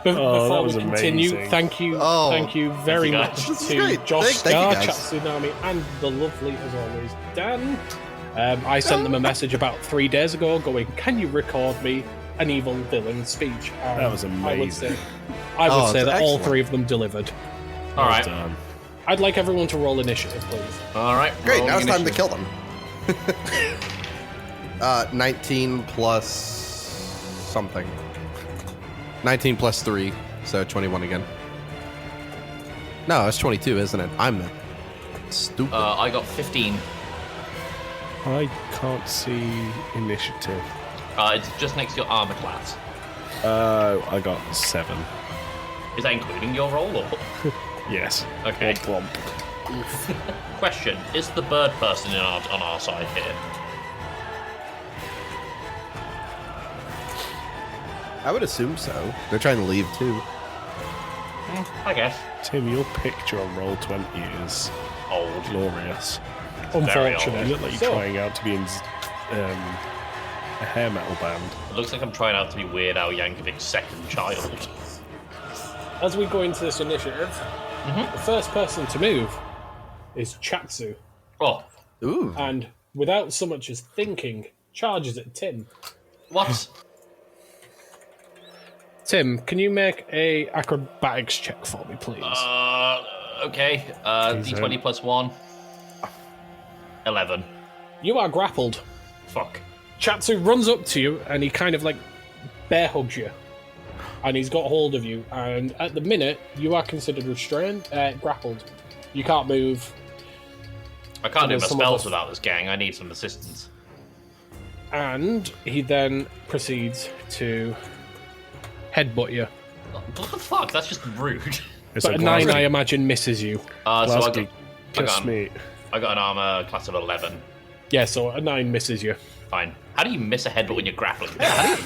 [SPEAKER 4] Before
[SPEAKER 2] was
[SPEAKER 4] we continue,
[SPEAKER 2] amazing.
[SPEAKER 4] thank you very
[SPEAKER 1] Thank
[SPEAKER 4] much
[SPEAKER 1] you,
[SPEAKER 3] guys.
[SPEAKER 4] to
[SPEAKER 3] Great.
[SPEAKER 4] Josh
[SPEAKER 3] Thank
[SPEAKER 4] Star,
[SPEAKER 3] you, guys.
[SPEAKER 4] Chatsunami, and the lovely, as always, Dan. I sent them a message about 3 days ago going, can you record me an evil villain speech? And
[SPEAKER 2] That was amazing.
[SPEAKER 4] I would
[SPEAKER 3] Oh,
[SPEAKER 4] say
[SPEAKER 3] it's
[SPEAKER 4] that all
[SPEAKER 3] excellent.
[SPEAKER 4] 3 of them delivered.
[SPEAKER 1] All right.
[SPEAKER 2] Done.
[SPEAKER 4] I'd like everyone to roll initiative, please.
[SPEAKER 1] All right.
[SPEAKER 3] Great, now
[SPEAKER 1] rolling
[SPEAKER 3] it's time to
[SPEAKER 1] initiative.
[SPEAKER 3] kill them. 19 plus something. 19 plus 3, so 21 again. No, it's 22, isn't it? I'm the stupid.
[SPEAKER 1] I got 15.
[SPEAKER 2] I can't see initiative.
[SPEAKER 1] It's just next to your armor class.
[SPEAKER 2] I got 7.
[SPEAKER 1] Is that including your roll or?
[SPEAKER 2] Yes.
[SPEAKER 1] Okay.
[SPEAKER 2] Or plump.
[SPEAKER 1] Question: is the bird person on our side here?
[SPEAKER 3] I would assume so. They're trying to leave too.
[SPEAKER 1] I guess.
[SPEAKER 2] Tim, your picture on Roll20 is
[SPEAKER 1] Old.
[SPEAKER 2] glorious.
[SPEAKER 1] Very
[SPEAKER 4] Unfortunate.
[SPEAKER 2] You look like you're
[SPEAKER 4] So,
[SPEAKER 2] trying out to be in a hair metal band.
[SPEAKER 1] It looks like I'm trying out to be Weird Al Yankovic's second child.
[SPEAKER 4] as we go into this initiative, the first person to move is Chatsu.
[SPEAKER 1] Oh,
[SPEAKER 3] Ooh.
[SPEAKER 4] And without so much as thinking, charges at Tim.
[SPEAKER 1] what?
[SPEAKER 4] Tim, can you make a acrobatics check for me, please?
[SPEAKER 1] Okay. D20 plus 1. 11.
[SPEAKER 4] You are grappled.
[SPEAKER 1] Fuck.
[SPEAKER 4] Chatsu runs up to you and he kind of like bear hugs you. And he's got hold of you. And at the minute, you are considered restrained, grappled. You can't move.
[SPEAKER 1] I can't do my
[SPEAKER 4] There's some
[SPEAKER 1] spells
[SPEAKER 4] other-
[SPEAKER 1] without this gang. I need some assistance.
[SPEAKER 4] And he then proceeds to headbutt you.
[SPEAKER 1] What the fuck? That's just rude.
[SPEAKER 2] It's
[SPEAKER 4] But a
[SPEAKER 2] like
[SPEAKER 4] 9,
[SPEAKER 2] Glasgow-
[SPEAKER 4] I imagine, misses you.
[SPEAKER 1] So I
[SPEAKER 2] Glasgow
[SPEAKER 1] got
[SPEAKER 2] kiss me.
[SPEAKER 1] an armor class of 11.
[SPEAKER 4] Yeah, so a 9 misses you.
[SPEAKER 1] Fine. How do you miss a headbutt when you're grappling?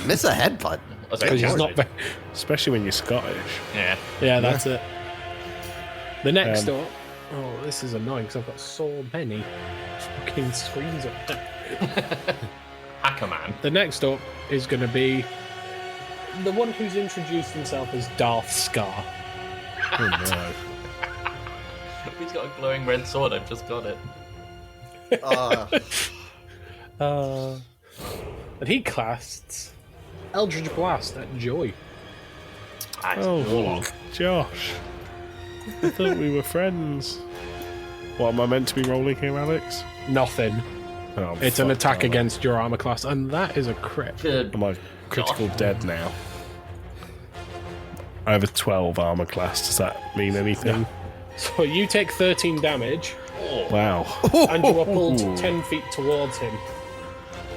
[SPEAKER 3] Miss a headbutt.
[SPEAKER 1] I was like,
[SPEAKER 4] Because he's not very...
[SPEAKER 2] Especially when you're Scottish.
[SPEAKER 1] yeah.
[SPEAKER 4] Yeah, that's it. The next up... Oh, this is annoying because I've got so many fucking screens up there.
[SPEAKER 1] Hacker man.
[SPEAKER 4] The next up is going to be the one who's introduced himself as Darth Scar.
[SPEAKER 2] Oh no.
[SPEAKER 1] He's got a glowing red sword. I've just got it.
[SPEAKER 4] And he casts Eldritch Blast at Joy.
[SPEAKER 2] Oh, Josh. I thought we were friends. What am I meant to be rolling here, Alex?
[SPEAKER 4] Nothing.
[SPEAKER 2] Oh,
[SPEAKER 4] It's an
[SPEAKER 2] fuck,
[SPEAKER 4] attack
[SPEAKER 2] Alex.
[SPEAKER 4] against your armor class, and that is a crit.
[SPEAKER 1] Good.
[SPEAKER 2] Am I critical dead now? I have a 12 armor class. Does that mean anything?
[SPEAKER 4] So you take 13 damage,
[SPEAKER 2] Wow.
[SPEAKER 4] and you are pulled 10 feet towards him.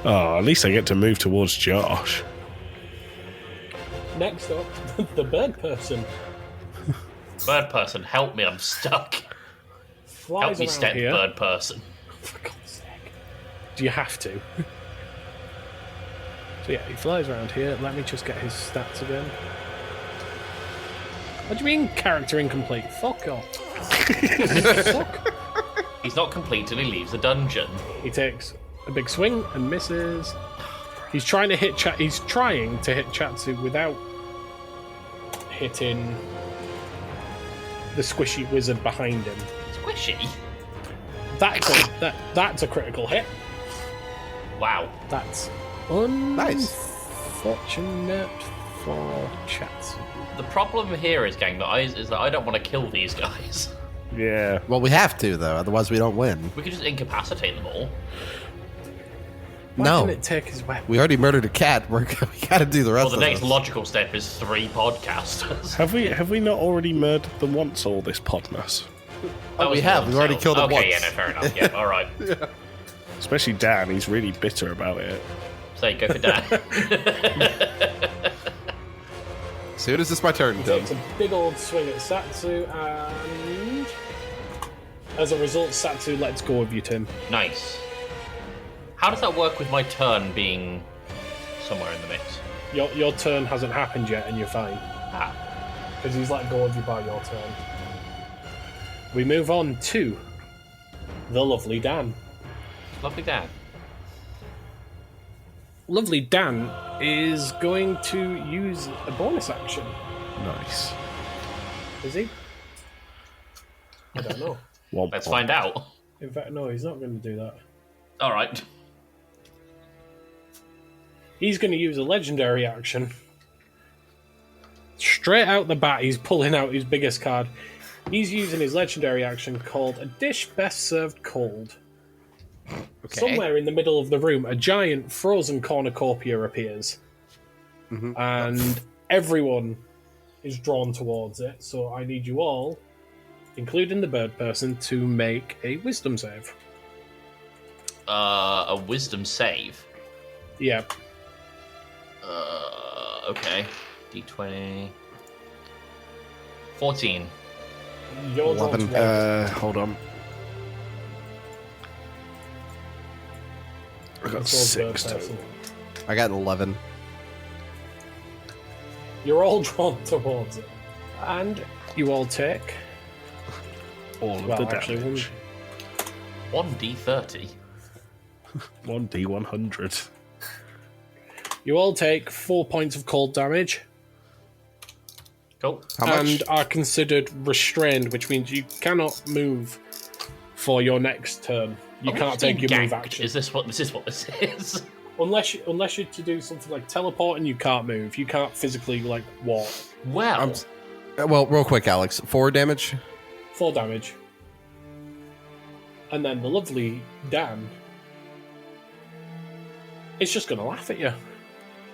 [SPEAKER 2] Oh, at least I get to move towards Josh.
[SPEAKER 4] Next up, the bird person
[SPEAKER 1] Bird person, help me. I'm stuck.
[SPEAKER 4] flies
[SPEAKER 1] Help me,
[SPEAKER 4] around
[SPEAKER 1] step
[SPEAKER 4] here.
[SPEAKER 1] bird person.
[SPEAKER 4] For God's sake. Do you have to? So yeah, he flies around here. Let me just get his stats again. What do you mean, character incomplete? Fuck off. Fuck.
[SPEAKER 1] He's not complete till he leaves the dungeon.
[SPEAKER 4] He takes a big swing and misses. He's trying to hit Chatsu without hitting the squishy wizard behind him.
[SPEAKER 1] Squishy.
[SPEAKER 4] That's a critical hit.
[SPEAKER 1] Wow.
[SPEAKER 4] That's
[SPEAKER 3] Nice.
[SPEAKER 4] unfortunate for Chatsu.
[SPEAKER 1] The problem here is, gang, is that I don't want to kill these guys.
[SPEAKER 2] Yeah.
[SPEAKER 3] Well, we have to, though. Otherwise, we don't win.
[SPEAKER 1] We could just incapacitate them all.
[SPEAKER 3] No.
[SPEAKER 4] didn't it take his weapon?
[SPEAKER 3] We already murdered a cat. We got to do the rest
[SPEAKER 1] Well, the
[SPEAKER 3] of
[SPEAKER 1] next
[SPEAKER 3] this.
[SPEAKER 1] logical step is 3 podcasters.
[SPEAKER 2] Have we not already murdered them once, all this Podmas?
[SPEAKER 1] That was
[SPEAKER 3] we have.
[SPEAKER 1] one
[SPEAKER 3] We've already
[SPEAKER 1] cell.
[SPEAKER 3] killed him
[SPEAKER 1] Okay,
[SPEAKER 3] once.
[SPEAKER 1] yeah, no, fair enough. Yeah, all right.
[SPEAKER 2] Especially Dan, he's really bitter about it.
[SPEAKER 1] So you go for Dan.
[SPEAKER 3] Soon as it's my turn,
[SPEAKER 4] He
[SPEAKER 3] Tim.
[SPEAKER 4] takes a big old swing at Satsu, and as a result, Satsu lets go of you, Tim.
[SPEAKER 1] Nice. How does that work with my turn being somewhere in the mix?
[SPEAKER 4] Your turn hasn't happened yet, and you're fine. Because he's let go of you by your turn. We move on to the lovely Dan.
[SPEAKER 1] Lovely Dan.
[SPEAKER 4] Lovely Dan is going to use a bonus action.
[SPEAKER 2] Nice.
[SPEAKER 4] Is he? I don't know.
[SPEAKER 2] Womp
[SPEAKER 1] Let's
[SPEAKER 2] womp.
[SPEAKER 1] find out.
[SPEAKER 4] In fact, no, he's not going to do that.
[SPEAKER 1] All right.
[SPEAKER 4] He's going to use a legendary action. Straight out the bat, he's pulling out his biggest card. He's using his legendary action called A Dish Best Served Cold.
[SPEAKER 3] Okay.
[SPEAKER 4] Somewhere in the middle of the room, a giant frozen cornucopia appears. And everyone is drawn towards it, so I need you all, including the bird person, to make a wisdom save.
[SPEAKER 1] A wisdom save.
[SPEAKER 4] Yeah.
[SPEAKER 1] Okay. D20. 14.
[SPEAKER 4] You're drawn
[SPEAKER 3] 11.
[SPEAKER 4] towards it.
[SPEAKER 2] Hold on. I got
[SPEAKER 4] Towards bird
[SPEAKER 2] 6
[SPEAKER 4] person.
[SPEAKER 2] total.
[SPEAKER 3] I got an 11.
[SPEAKER 4] You're all drawn towards it. And you all take...
[SPEAKER 2] All of
[SPEAKER 4] Well,
[SPEAKER 2] the
[SPEAKER 4] actually,
[SPEAKER 2] damage.
[SPEAKER 1] 1d30.
[SPEAKER 2] 1d100.
[SPEAKER 4] You all take 4 points of cold damage.
[SPEAKER 1] Cool.
[SPEAKER 3] How much?
[SPEAKER 4] And are considered restrained, which means you cannot move for your next turn. You can't take your move action.
[SPEAKER 1] Is this what this is?
[SPEAKER 4] Unless you're to do something like teleporting, you can't move. You can't physically like walk.
[SPEAKER 1] Well,
[SPEAKER 3] Well, real quick, Alex. 4 damage.
[SPEAKER 4] 4 damage. And then the lovely Dan is just going to laugh at you.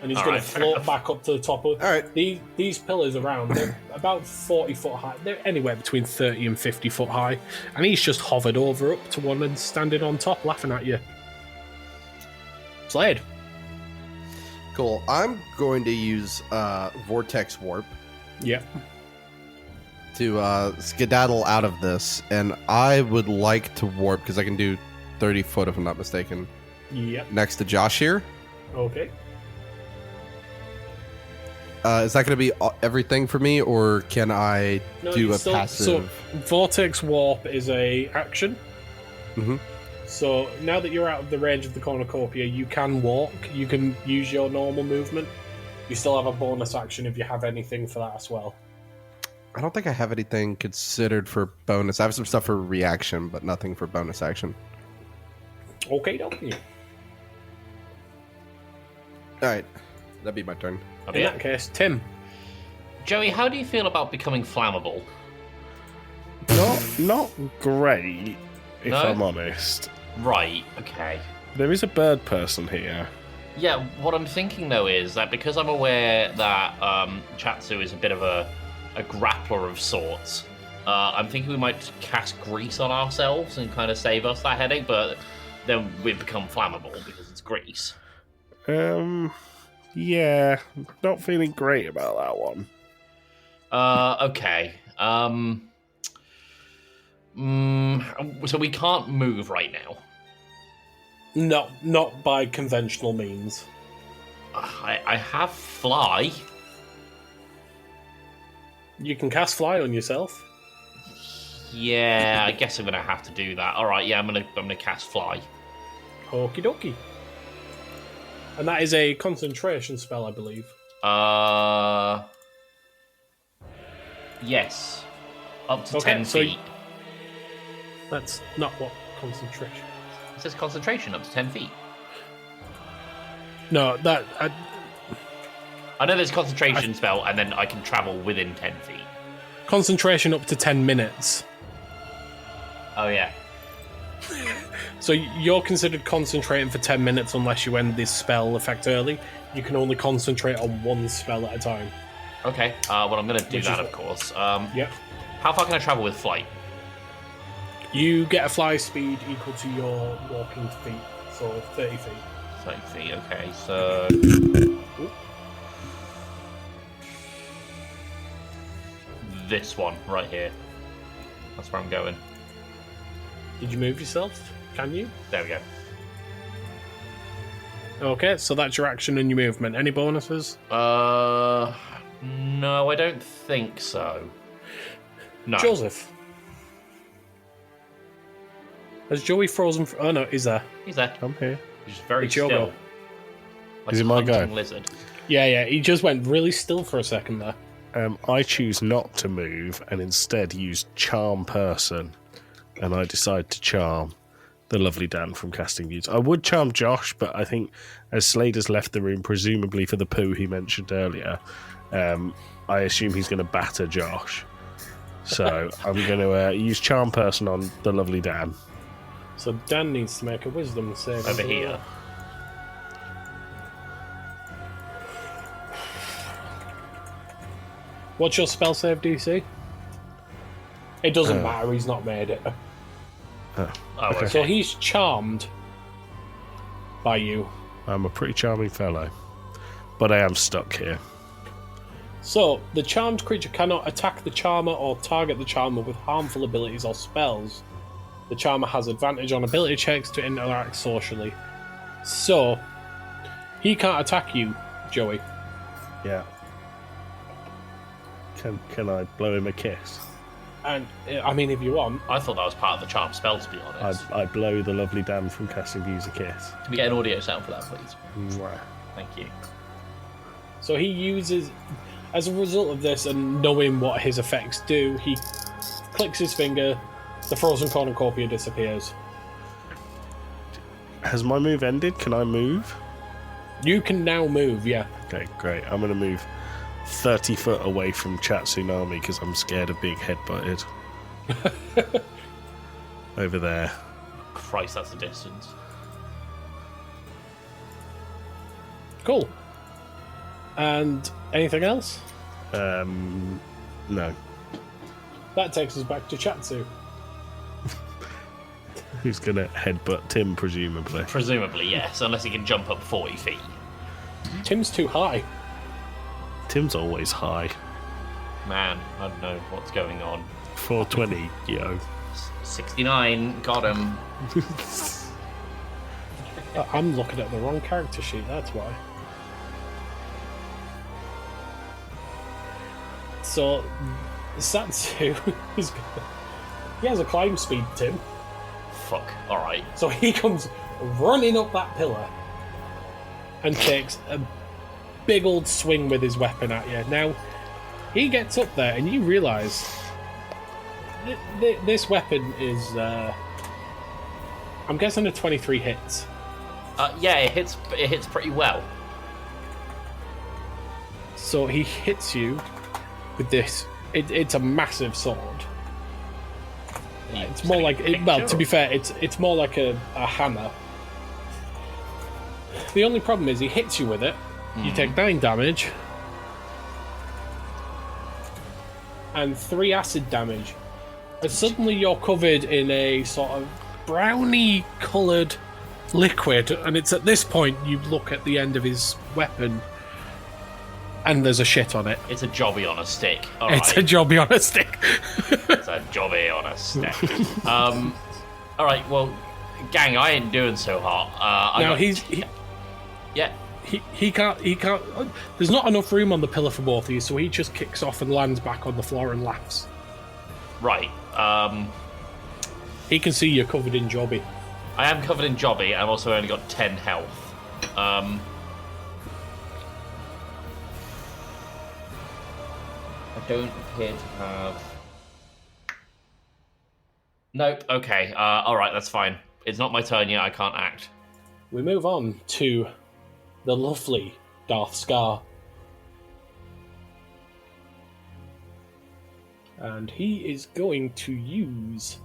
[SPEAKER 4] And he's going to
[SPEAKER 1] Alright, fair
[SPEAKER 4] float
[SPEAKER 1] enough.
[SPEAKER 4] back up to the top of...
[SPEAKER 3] Alright.
[SPEAKER 4] These pillars around, they're about 40 foot high. They're anywhere between 30 and 50 foot high. And he's just hovered over up to one and standing on top laughing at you. Slade.
[SPEAKER 3] Cool. I'm going to use Vortex Warp
[SPEAKER 4] Yep.
[SPEAKER 3] to skedaddle out of this, and I would like to warp because I can do 30 foot if I'm not mistaken.
[SPEAKER 4] Yep.
[SPEAKER 3] Next to Josh here.
[SPEAKER 4] Okay.
[SPEAKER 3] Is that going to be everything for me, or can I do
[SPEAKER 4] you
[SPEAKER 3] a
[SPEAKER 4] still-
[SPEAKER 3] passive?
[SPEAKER 4] So Vortex Warp is a action.
[SPEAKER 3] Mhm.
[SPEAKER 4] So now that you're out of the range of the cornucopia, you can walk. You can use your normal movement. You still have a bonus action if you have anything for that as well.
[SPEAKER 3] I don't think I have anything considered for bonus. I have some stuff for reaction, but nothing for bonus action.
[SPEAKER 4] Okay, dokie.
[SPEAKER 3] All right, that'd be my turn.
[SPEAKER 1] Oh,
[SPEAKER 4] In
[SPEAKER 1] yeah.
[SPEAKER 4] that case, Tim.
[SPEAKER 1] Joey, how do you feel about becoming flammable?
[SPEAKER 2] Not great, if
[SPEAKER 1] No?
[SPEAKER 2] I'm honest.
[SPEAKER 1] Right. Okay.
[SPEAKER 2] There is a bird person here.
[SPEAKER 1] Yeah, what I'm thinking though is that because I'm aware that Chatsu is a bit of a grappler of sorts, I'm thinking we might cast grease on ourselves and kind of save us that headache, but then we become flammable because it's grease.
[SPEAKER 2] Yeah, not feeling great about that one.
[SPEAKER 1] Okay. So we can't move right now.
[SPEAKER 4] Not by conventional means.
[SPEAKER 1] I have fly.
[SPEAKER 4] You can cast fly on yourself.
[SPEAKER 1] Yeah, I guess I'm gonna have to do that. All right, yeah, I'm gonna cast fly.
[SPEAKER 4] Okie dokie. And that is a concentration spell, I believe.
[SPEAKER 1] Yes, up to
[SPEAKER 4] Okay,
[SPEAKER 1] 10
[SPEAKER 4] so-
[SPEAKER 1] feet.
[SPEAKER 4] That's not what concentration.
[SPEAKER 1] It says concentration up to 10 feet.
[SPEAKER 4] No, that
[SPEAKER 1] I know there's a concentration spell, and then I can travel within 10 feet.
[SPEAKER 4] concentration up to 10 minutes.
[SPEAKER 1] Oh yeah.
[SPEAKER 4] So you're considered concentrating for 10 minutes unless you end this spell effect early. You can only concentrate on one spell at a time.
[SPEAKER 1] Okay, well, I'm going to do
[SPEAKER 4] Which
[SPEAKER 1] that,
[SPEAKER 4] is
[SPEAKER 1] of course.
[SPEAKER 4] Yep.
[SPEAKER 1] How far can I travel with flight?
[SPEAKER 4] You get a fly speed equal to your walking feet, so 30 feet.
[SPEAKER 1] 30 feet, okay, so... This one, right here. That's where I'm going.
[SPEAKER 4] Did you move yourself? Can you?
[SPEAKER 1] There we go.
[SPEAKER 4] Okay, so that's your action and your movement. Any bonuses?
[SPEAKER 1] No, I don't think so. No.
[SPEAKER 4] Joseph. Has Joey frozen? Oh no, he's there.
[SPEAKER 1] He's there.
[SPEAKER 2] I'm here.
[SPEAKER 1] He's just very
[SPEAKER 4] It's your
[SPEAKER 1] still.
[SPEAKER 4] go.
[SPEAKER 1] Like
[SPEAKER 2] Is it
[SPEAKER 1] a
[SPEAKER 2] my go?
[SPEAKER 1] hunting lizard.
[SPEAKER 4] Yeah. He just went really still for a second there.
[SPEAKER 2] I choose not to move and instead use Charm Person, and I decide to charm the lovely Dan from Casting Views. I would charm Josh, but I think as Slade has left the room, presumably for the poo he mentioned earlier, I assume he's going to batter Josh. So I'm going to use Charm Person on the lovely Dan.
[SPEAKER 4] So Dan needs to make a wisdom save.
[SPEAKER 1] Over here.
[SPEAKER 4] What's your spell save DC? It doesn't matter, he's not made it.
[SPEAKER 1] Oh, okay.
[SPEAKER 4] So he's charmed by you.
[SPEAKER 2] I'm a pretty charming fellow, but I am stuck here.
[SPEAKER 4] So, the charmed creature cannot attack the charmer or target the charmer with harmful abilities or spells. The charmer has advantage on ability checks to interact socially. So, he can't attack you, Joey.
[SPEAKER 2] Yeah. Can I blow him a kiss?
[SPEAKER 4] And, I mean, if you want,
[SPEAKER 1] I thought that was part of the charm spell, to be honest.
[SPEAKER 2] I blow the lovely Dan from Casting Views a kiss.
[SPEAKER 1] Can we get an audio sound for that, please?
[SPEAKER 2] Mwah.
[SPEAKER 1] Thank you.
[SPEAKER 4] so he uses, as a result of this and knowing what his effects do, he clicks his finger, the frozen cornucopia disappears.
[SPEAKER 2] Has my move ended? Can I move?
[SPEAKER 4] You can now move, yeah.
[SPEAKER 2] Okay, great. I'm going to move 30 foot away from Chat Tsunami because I'm scared of being headbutted. Over there.
[SPEAKER 1] Christ, that's a distance.
[SPEAKER 4] Cool. And anything else?
[SPEAKER 2] No.
[SPEAKER 4] That takes us back to Chatsu.
[SPEAKER 2] Who's going to headbutt Tim, presumably?
[SPEAKER 1] Presumably, yes, unless he can jump up 40 feet.
[SPEAKER 4] Tim's too high.
[SPEAKER 2] Tim's always high.
[SPEAKER 1] Man, I don't know what's going on.
[SPEAKER 2] 420, yo.
[SPEAKER 1] 69, got him.
[SPEAKER 4] I'm looking at the wrong character sheet, that's why. So, Satsu is... He has a climb speed, Tim.
[SPEAKER 1] Fuck, alright.
[SPEAKER 4] So he comes running up that pillar and takes a big old swing with his weapon at you. Now, he gets up there and you realise this weapon is, I'm guessing a 23 hits.
[SPEAKER 1] Yeah, it hits pretty well.
[SPEAKER 4] So he hits you with this. It's a massive sword. It's more like, to be fair, it's more like a hammer. The only problem is he hits you with it. You take 9 damage and 3 acid damage, and suddenly you're covered in a sort of brownie coloured liquid, and it's at this point you look at the end of his weapon and there's a shit on it.
[SPEAKER 1] It's a jobby on a stick.
[SPEAKER 4] It's a jobby on a stick.
[SPEAKER 1] It's a jobby on a stick. Alright, well, gang, I ain't doing so hot.
[SPEAKER 4] Now
[SPEAKER 1] Yeah.
[SPEAKER 4] He can't. There's not enough room on the pillar for both of you, so he just kicks off and lands back on the floor and laughs.
[SPEAKER 1] Right.
[SPEAKER 4] He can see you're covered in jobby.
[SPEAKER 1] I am covered in jobby. I've also only got 10 health. I don't appear to have... Nope. Okay. Alright, that's fine. It's not my turn yet. I can't act.
[SPEAKER 4] We move on to the lovely Darth Scar. And he is going to use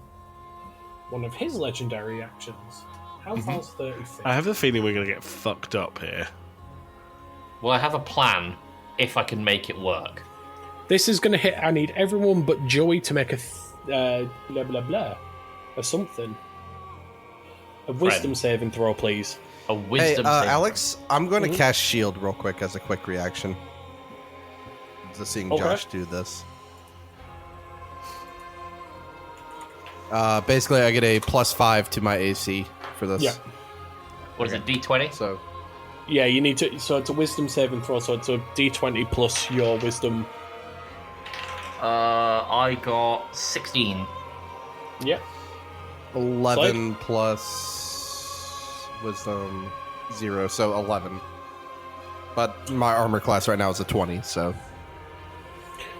[SPEAKER 4] one of his legendary actions. How far's 30 feet?
[SPEAKER 2] I have a feeling we're going to get fucked up here.
[SPEAKER 1] Well, I have a plan if I can make it work.
[SPEAKER 4] This is going to hit. I need everyone but Joey to make a blah blah blah or something. A wisdom saving throw, please.
[SPEAKER 1] A wisdom
[SPEAKER 3] Hey,
[SPEAKER 1] saving.
[SPEAKER 3] Alex, I'm going to cast shield real quick as a quick reaction. Just seeing
[SPEAKER 4] Okay.
[SPEAKER 3] Josh do this. Basically, I get a +5 to my AC for this.
[SPEAKER 4] Yeah.
[SPEAKER 1] What is it, D20?
[SPEAKER 3] So,
[SPEAKER 4] Yeah, you need to. So it's a wisdom saving throw. So it's a D20 plus your wisdom.
[SPEAKER 1] I got 16.
[SPEAKER 4] Yeah.
[SPEAKER 3] 11 plus wisdom 0, so 11. But my armor class right now is a 20, so.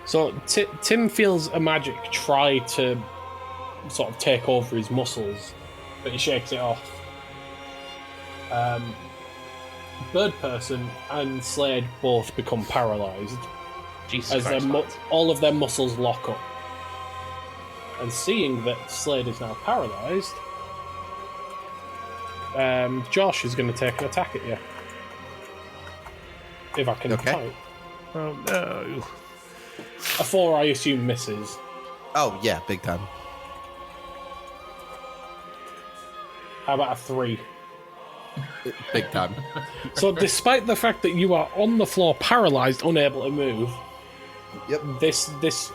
[SPEAKER 4] So Tim feels a magic try to sort of take over his muscles, but he shakes it off. Bird Person and Slade both become paralysed
[SPEAKER 1] Jesus
[SPEAKER 4] as
[SPEAKER 1] Christ.
[SPEAKER 4] all of their muscles lock up. And seeing that Slade is now paralysed, Josh is going to take an attack at you. If I can
[SPEAKER 3] Okay.
[SPEAKER 4] count.
[SPEAKER 2] Oh no.
[SPEAKER 4] A 4, I assume, misses.
[SPEAKER 3] Oh, yeah, big time.
[SPEAKER 4] How about a 3?
[SPEAKER 3] Big time.
[SPEAKER 4] So, despite the fact that you are on the floor, paralysed, unable to move,
[SPEAKER 3] Yep.
[SPEAKER 4] this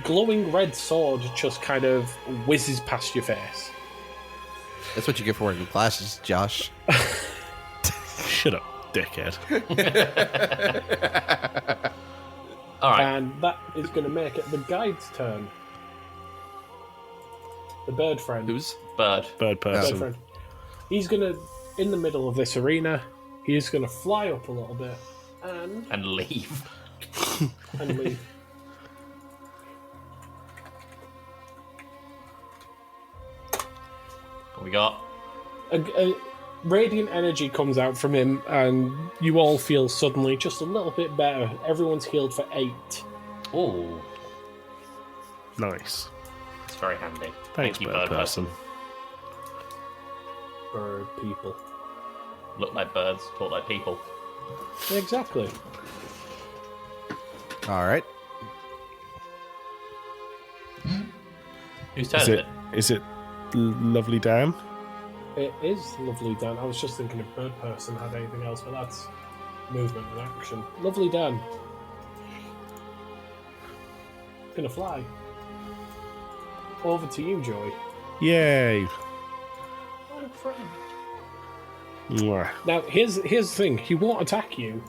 [SPEAKER 4] glowing red sword just kind of whizzes past your face.
[SPEAKER 3] That's what you get for wearing glasses, Josh.
[SPEAKER 2] Shut up, dickhead.
[SPEAKER 1] All right.
[SPEAKER 4] And that is going to make it the guide's turn. The bird friend.
[SPEAKER 3] Who's?
[SPEAKER 1] Bird.
[SPEAKER 2] Bird
[SPEAKER 4] Bird
[SPEAKER 2] person.
[SPEAKER 4] friend. He's going to, in the middle of this arena, he is going to fly up a little bit
[SPEAKER 1] And leave.
[SPEAKER 4] and leave.
[SPEAKER 1] What we got?
[SPEAKER 4] A radiant energy comes out from him, and you all feel suddenly just a little bit better. Everyone's healed for 8.
[SPEAKER 1] Oh,
[SPEAKER 2] Nice.
[SPEAKER 1] it's very handy.
[SPEAKER 2] Thanks,
[SPEAKER 1] Thank you,
[SPEAKER 2] bird person.
[SPEAKER 4] Bird people.
[SPEAKER 1] Look like birds, talk like people.
[SPEAKER 4] Exactly.
[SPEAKER 3] All right.
[SPEAKER 1] Whose turn is it?
[SPEAKER 2] Is it lovely Dan?
[SPEAKER 4] It is lovely, Dan. I was just thinking if bird person had anything else, but that's movement and action. Lovely, Dan. Gonna fly. Over to you, Joey.
[SPEAKER 2] Yay.
[SPEAKER 1] Oh, friend.
[SPEAKER 2] Mwah.
[SPEAKER 4] Now, here's the thing. He won't attack you.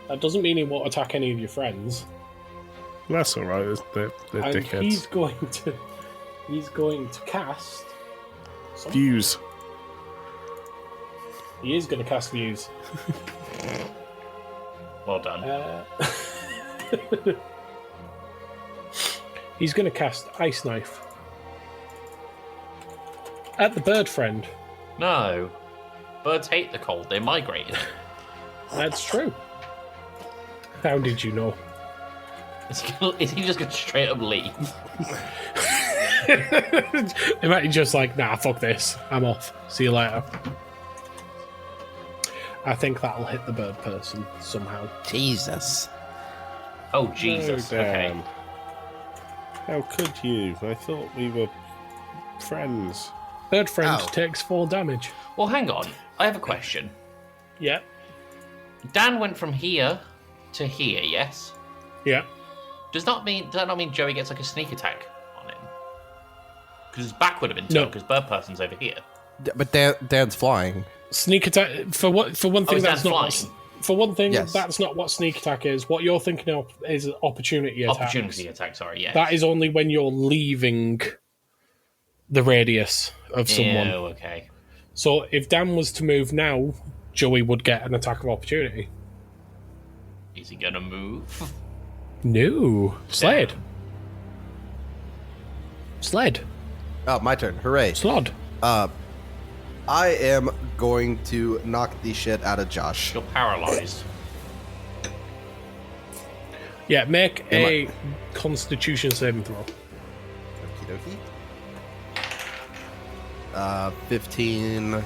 [SPEAKER 4] That doesn't mean he won't attack any of your friends.
[SPEAKER 2] That's alright, they're
[SPEAKER 4] And
[SPEAKER 2] dickheads.
[SPEAKER 4] he's going to cast.
[SPEAKER 2] Views.
[SPEAKER 4] He is going to cast views.
[SPEAKER 1] Well done.
[SPEAKER 4] He's going to cast Ice Knife at the bird friend.
[SPEAKER 1] No. Birds hate the cold. They migrated.
[SPEAKER 4] That's true. How did you know?
[SPEAKER 1] Is he just going to straight up leave?
[SPEAKER 4] He might be just like, nah, fuck this. I'm off. See you later. I think that'll hit the bird person somehow.
[SPEAKER 3] Jesus.
[SPEAKER 1] Oh, Jesus.
[SPEAKER 2] Oh,
[SPEAKER 1] Okay.
[SPEAKER 2] Dan. How could you? I thought we were friends.
[SPEAKER 4] Bird friend
[SPEAKER 3] Ow.
[SPEAKER 4] takes 4 damage.
[SPEAKER 1] Well, hang on. I have a question.
[SPEAKER 4] Yeah.
[SPEAKER 1] Dan went from here to here, yes?
[SPEAKER 4] Yeah.
[SPEAKER 1] Does that not mean Joey gets like a sneak attack on him? Because his back would have been
[SPEAKER 4] No.
[SPEAKER 1] turned because bird person's over here.
[SPEAKER 3] But Dan's flying.
[SPEAKER 4] Sneak attack for one thing.
[SPEAKER 1] is
[SPEAKER 4] That's
[SPEAKER 1] that
[SPEAKER 4] not.
[SPEAKER 1] flying?
[SPEAKER 4] For one thing,
[SPEAKER 3] Yes.
[SPEAKER 4] that's not what sneak attack is. What you're thinking of is opportunity attacks.
[SPEAKER 1] Opportunity attack, sorry, yeah.
[SPEAKER 4] That is only when you're leaving the radius of someone.
[SPEAKER 1] Oh, okay.
[SPEAKER 4] So if Dan was to move now, Joey would get an attack of opportunity.
[SPEAKER 1] Is he gonna move?
[SPEAKER 4] No. Sled. Sled.
[SPEAKER 3] Oh, my turn. Hooray.
[SPEAKER 4] Slod.
[SPEAKER 3] I am going to knock the shit out of Josh.
[SPEAKER 1] You're paralyzed.
[SPEAKER 4] Yeah, make a Constitution saving throw.
[SPEAKER 3] Okie dokie. 15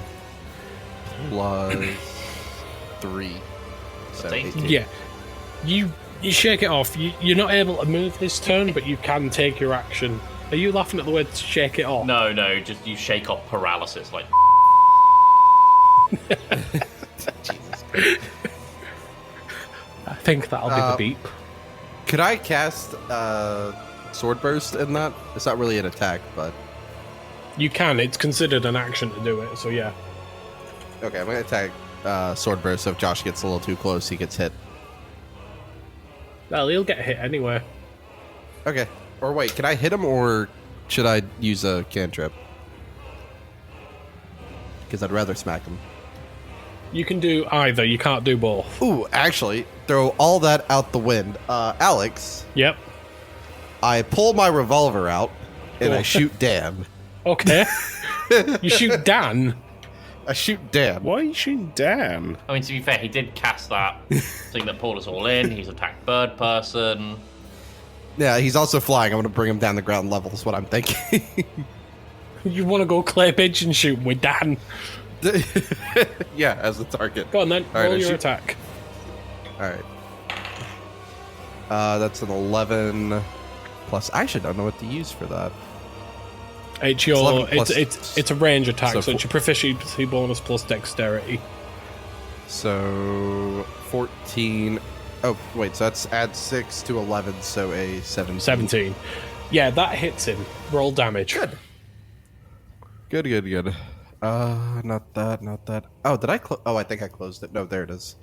[SPEAKER 3] plus 3. So
[SPEAKER 1] That's
[SPEAKER 3] 18.
[SPEAKER 4] Yeah. You shake it off. You're not able to move this turn, but you can take your action. Are you laughing at the word shake it off?
[SPEAKER 1] No, just you shake off paralysis like.
[SPEAKER 4] I think that'll be the beep.
[SPEAKER 3] Could I cast Sword Burst in that? It's not really an attack, but...
[SPEAKER 4] You can. It's considered an action to do it, so yeah.
[SPEAKER 3] Okay, I'm going to attack Sword Burst, so if Josh gets a little too close, he gets hit.
[SPEAKER 4] Well, he'll get hit anyway.
[SPEAKER 3] Okay. Or wait, can I hit him, or should I use a cantrip? Because I'd rather smack him.
[SPEAKER 4] You can do either. You can't do both.
[SPEAKER 3] Ooh, actually, throw all that out the wind. Alex,
[SPEAKER 4] Yep.
[SPEAKER 3] I pull my revolver out, and I shoot Dan.
[SPEAKER 4] Okay. You shoot Dan.
[SPEAKER 3] I shoot Dan.
[SPEAKER 2] Why are you shooting Dan?
[SPEAKER 1] I mean, to be fair, he did cast that thing that pulled us all in. He's attacked bird person.
[SPEAKER 3] Yeah, he's also flying. I'm going to bring him down the ground level, is what I'm thinking.
[SPEAKER 4] You want to go clay pigeon shooting with Dan?
[SPEAKER 3] Yeah, as the target.
[SPEAKER 4] Go on then.
[SPEAKER 3] All right,
[SPEAKER 4] Roll
[SPEAKER 3] I
[SPEAKER 4] your
[SPEAKER 3] shoot-
[SPEAKER 4] attack.
[SPEAKER 3] All right. That's an 11 plus. I actually don't know what to use for that.
[SPEAKER 4] It's your
[SPEAKER 3] 11 plus-
[SPEAKER 4] it's a range attack,
[SPEAKER 3] so
[SPEAKER 4] so it's your proficiency bonus plus dexterity.
[SPEAKER 3] So 14. Oh wait, so that's add 6 to 11, so a 17.
[SPEAKER 4] 17. Yeah, that hits him. Roll damage.
[SPEAKER 3] Good. Not that. Oh, did I? Oh, I think I closed it. No, there it is.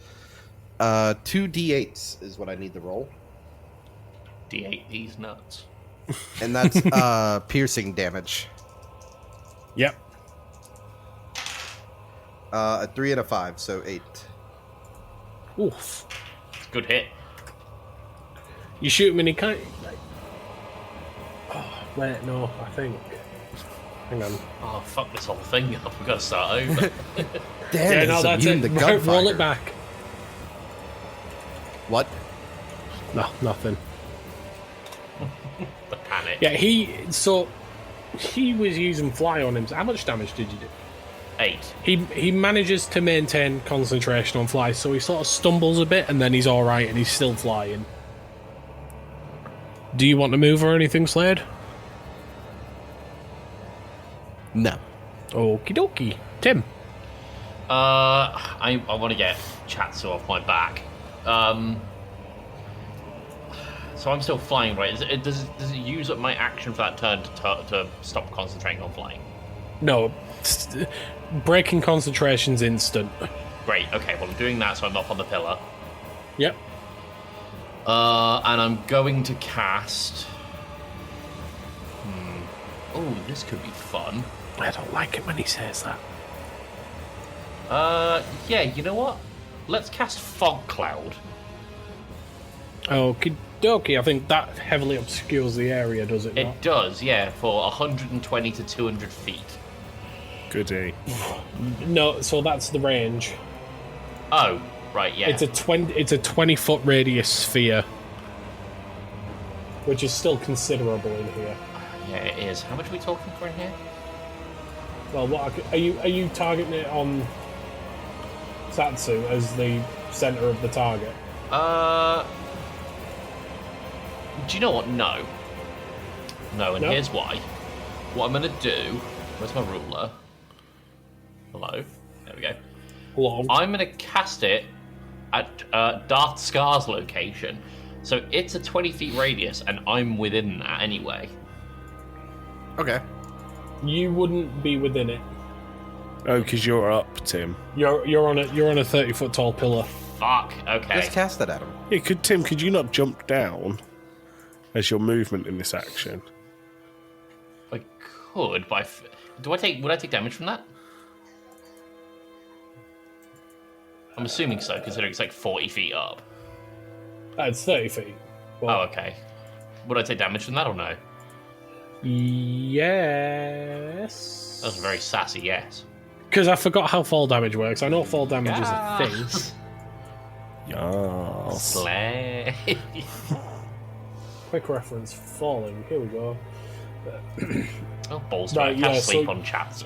[SPEAKER 3] 2 d8s is what I need to roll,
[SPEAKER 1] D8 these nuts.
[SPEAKER 3] and that's piercing damage.
[SPEAKER 4] Yep.
[SPEAKER 3] A 3 and a 5, so 8.
[SPEAKER 4] Oof.
[SPEAKER 1] Good hit.
[SPEAKER 4] You shoot him and he can't. Like... Oh, wait, no, I think. Hang on.
[SPEAKER 1] Oh, fuck this whole thing up. We've got to start over.
[SPEAKER 3] Dan
[SPEAKER 4] Yeah,
[SPEAKER 3] is
[SPEAKER 4] no, that's
[SPEAKER 3] immune
[SPEAKER 4] it.
[SPEAKER 3] to
[SPEAKER 4] Roll
[SPEAKER 3] gunfire.
[SPEAKER 4] it back.
[SPEAKER 3] What?
[SPEAKER 4] No, nothing.
[SPEAKER 1] The panic.
[SPEAKER 4] Yeah, he was using fly on him. So how much damage did you do?
[SPEAKER 1] 8.
[SPEAKER 4] He manages to maintain concentration on fly, so he sort of stumbles a bit, and then he's all right, and he's still flying. Do you want to move or anything, Slade?
[SPEAKER 3] No.
[SPEAKER 4] Okie dokie. Tim.
[SPEAKER 1] I want to get Chatsu off my back. So I'm still flying, right? Does it use up my action for that turn to stop concentrating on flying?
[SPEAKER 4] No. Breaking concentration's instant.
[SPEAKER 1] Great. Okay. Well, I'm doing that, so I'm up on the pillar.
[SPEAKER 4] Yep.
[SPEAKER 1] And I'm going to cast. Oh, this could be fun.
[SPEAKER 4] I don't like it when he says that.
[SPEAKER 1] Yeah. You know what? Let's cast Fog Cloud.
[SPEAKER 4] Okie dokie. I think that heavily obscures the area, does it not?
[SPEAKER 1] It does, yeah, for 120 to 200 feet.
[SPEAKER 2] Goody.
[SPEAKER 4] No, so that's the range.
[SPEAKER 1] Oh, right, yeah.
[SPEAKER 4] It's a 20-foot radius sphere, which is still considerable in here.
[SPEAKER 1] Yeah, it is. How much are we talking for in here?
[SPEAKER 4] Well, what are you targeting it on Satsu as the center of the target?
[SPEAKER 1] Do you know what? No. No, and
[SPEAKER 4] No?
[SPEAKER 1] here's why. What I'm going to do... Where's my ruler? Hello? There we go.
[SPEAKER 4] Hello.
[SPEAKER 1] I'm going to cast it at Darth Scar's location. So it's a 20 feet radius, and I'm within that anyway.
[SPEAKER 3] Okay.
[SPEAKER 4] You wouldn't be within it.
[SPEAKER 2] Oh, because you're up, Tim.
[SPEAKER 4] You're on a 30-foot tall pillar.
[SPEAKER 1] Fuck, okay.
[SPEAKER 3] Just cast it at him.
[SPEAKER 2] Yeah, could you not jump down as your movement in this action?
[SPEAKER 1] I could, but would I take damage from that? I'm assuming so, considering it's like 40 feet up.
[SPEAKER 4] It's 30 feet.
[SPEAKER 1] Oh, okay. Would I take damage from that or no?
[SPEAKER 4] Yes.
[SPEAKER 1] That was a very sassy yes.
[SPEAKER 4] Because I forgot how fall damage works. I know fall damage is a thing.
[SPEAKER 2] Yes.
[SPEAKER 1] Slay.
[SPEAKER 4] Quick reference, falling. Here we go.
[SPEAKER 1] Oh, balls
[SPEAKER 4] Right,
[SPEAKER 1] to it. I can't
[SPEAKER 4] yeah,
[SPEAKER 1] sleep
[SPEAKER 4] so-
[SPEAKER 1] on chats.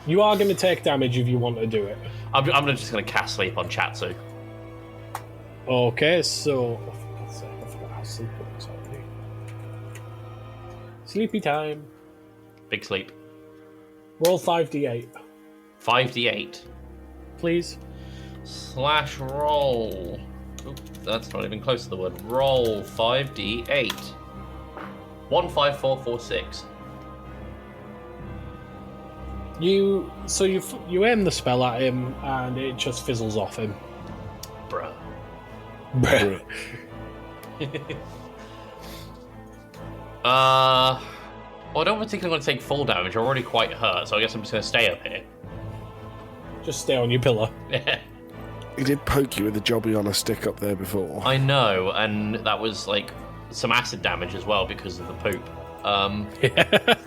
[SPEAKER 4] You are going to take damage if you want to do it.
[SPEAKER 1] I'm just going to cast sleep on Chatsu.
[SPEAKER 4] Okay, so... Oh, for God's sake, I forgot how sleep works already. Sleepy time.
[SPEAKER 1] Big sleep.
[SPEAKER 4] Roll 5d8,
[SPEAKER 1] 5d8.
[SPEAKER 4] please.
[SPEAKER 1] Slash roll. Oop, that's not even close to the word. Roll 5d8. 1, 5, 4, 4, 6.
[SPEAKER 4] You aim the spell at him, and it just fizzles off him.
[SPEAKER 1] Bruh. Well, I don't think I'm going to take full damage. I'm already quite hurt, so I guess I'm just going to stay up here.
[SPEAKER 4] Just stay on your pillar.
[SPEAKER 2] He did poke you with a jobby on a stick up there before.
[SPEAKER 1] I know, and that was like some acid damage as well because of the poop. But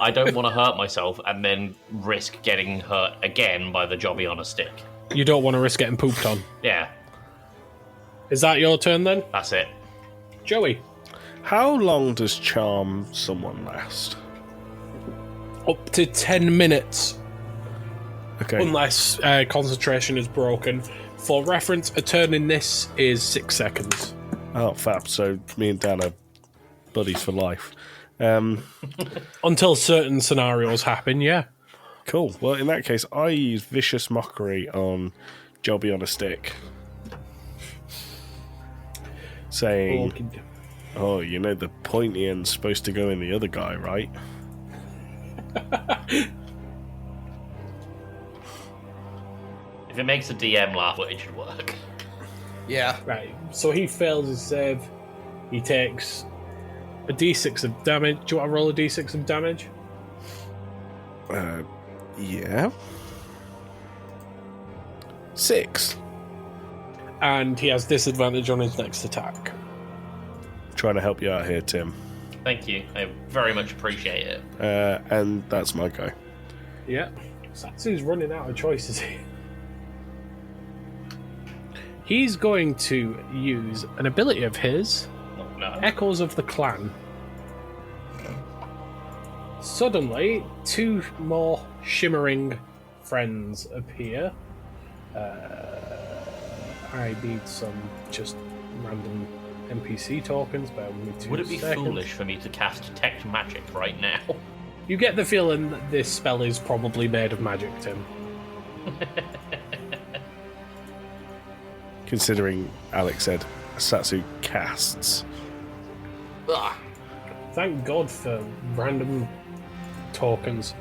[SPEAKER 1] I don't want to hurt myself and then risk getting hurt again by the jobby on a stick.
[SPEAKER 4] You don't want to risk getting pooped on.
[SPEAKER 1] Yeah,
[SPEAKER 4] Is that your turn then?
[SPEAKER 1] that's it.
[SPEAKER 4] Joey?
[SPEAKER 2] How long does charm someone last?
[SPEAKER 4] Up to 10 minutes,
[SPEAKER 2] Okay.
[SPEAKER 4] unless concentration is broken. For reference, a turn in this is 6 seconds.
[SPEAKER 2] Oh, fab. So me and Dan are buddies for life.
[SPEAKER 4] Until certain scenarios happen, yeah.
[SPEAKER 2] Cool. Well, in that case, I use Vicious Mockery on Jobby on a Stick. Saying, oh, you know the pointy end's supposed to go in the other guy, right?
[SPEAKER 1] If it makes the DM laugh, it should work.
[SPEAKER 3] Yeah.
[SPEAKER 4] Right, so he fails his save. He takes a d6 of damage. Do you want to roll a d6 of damage?
[SPEAKER 2] Yeah. 6.
[SPEAKER 4] And he has disadvantage on his next attack.
[SPEAKER 2] Trying to help you out here, Tim.
[SPEAKER 1] Thank you. I very much appreciate it.
[SPEAKER 2] And that's my go.
[SPEAKER 4] Yeah. Satsu's running out of choices here. He's going to use an ability of his,
[SPEAKER 1] Oh, no.
[SPEAKER 4] Echoes of the Clan. Suddenly, 2 more shimmering friends appear. I need some just random NPC tokens. Bear with me 2
[SPEAKER 1] Would it be
[SPEAKER 4] seconds.
[SPEAKER 1] foolish for me to cast Detect Magic right now?
[SPEAKER 4] You get the feeling that this spell is probably made of magic, Tim.
[SPEAKER 2] Considering Alex said Satsu casts.
[SPEAKER 1] Ugh.
[SPEAKER 4] Thank God for random tokens.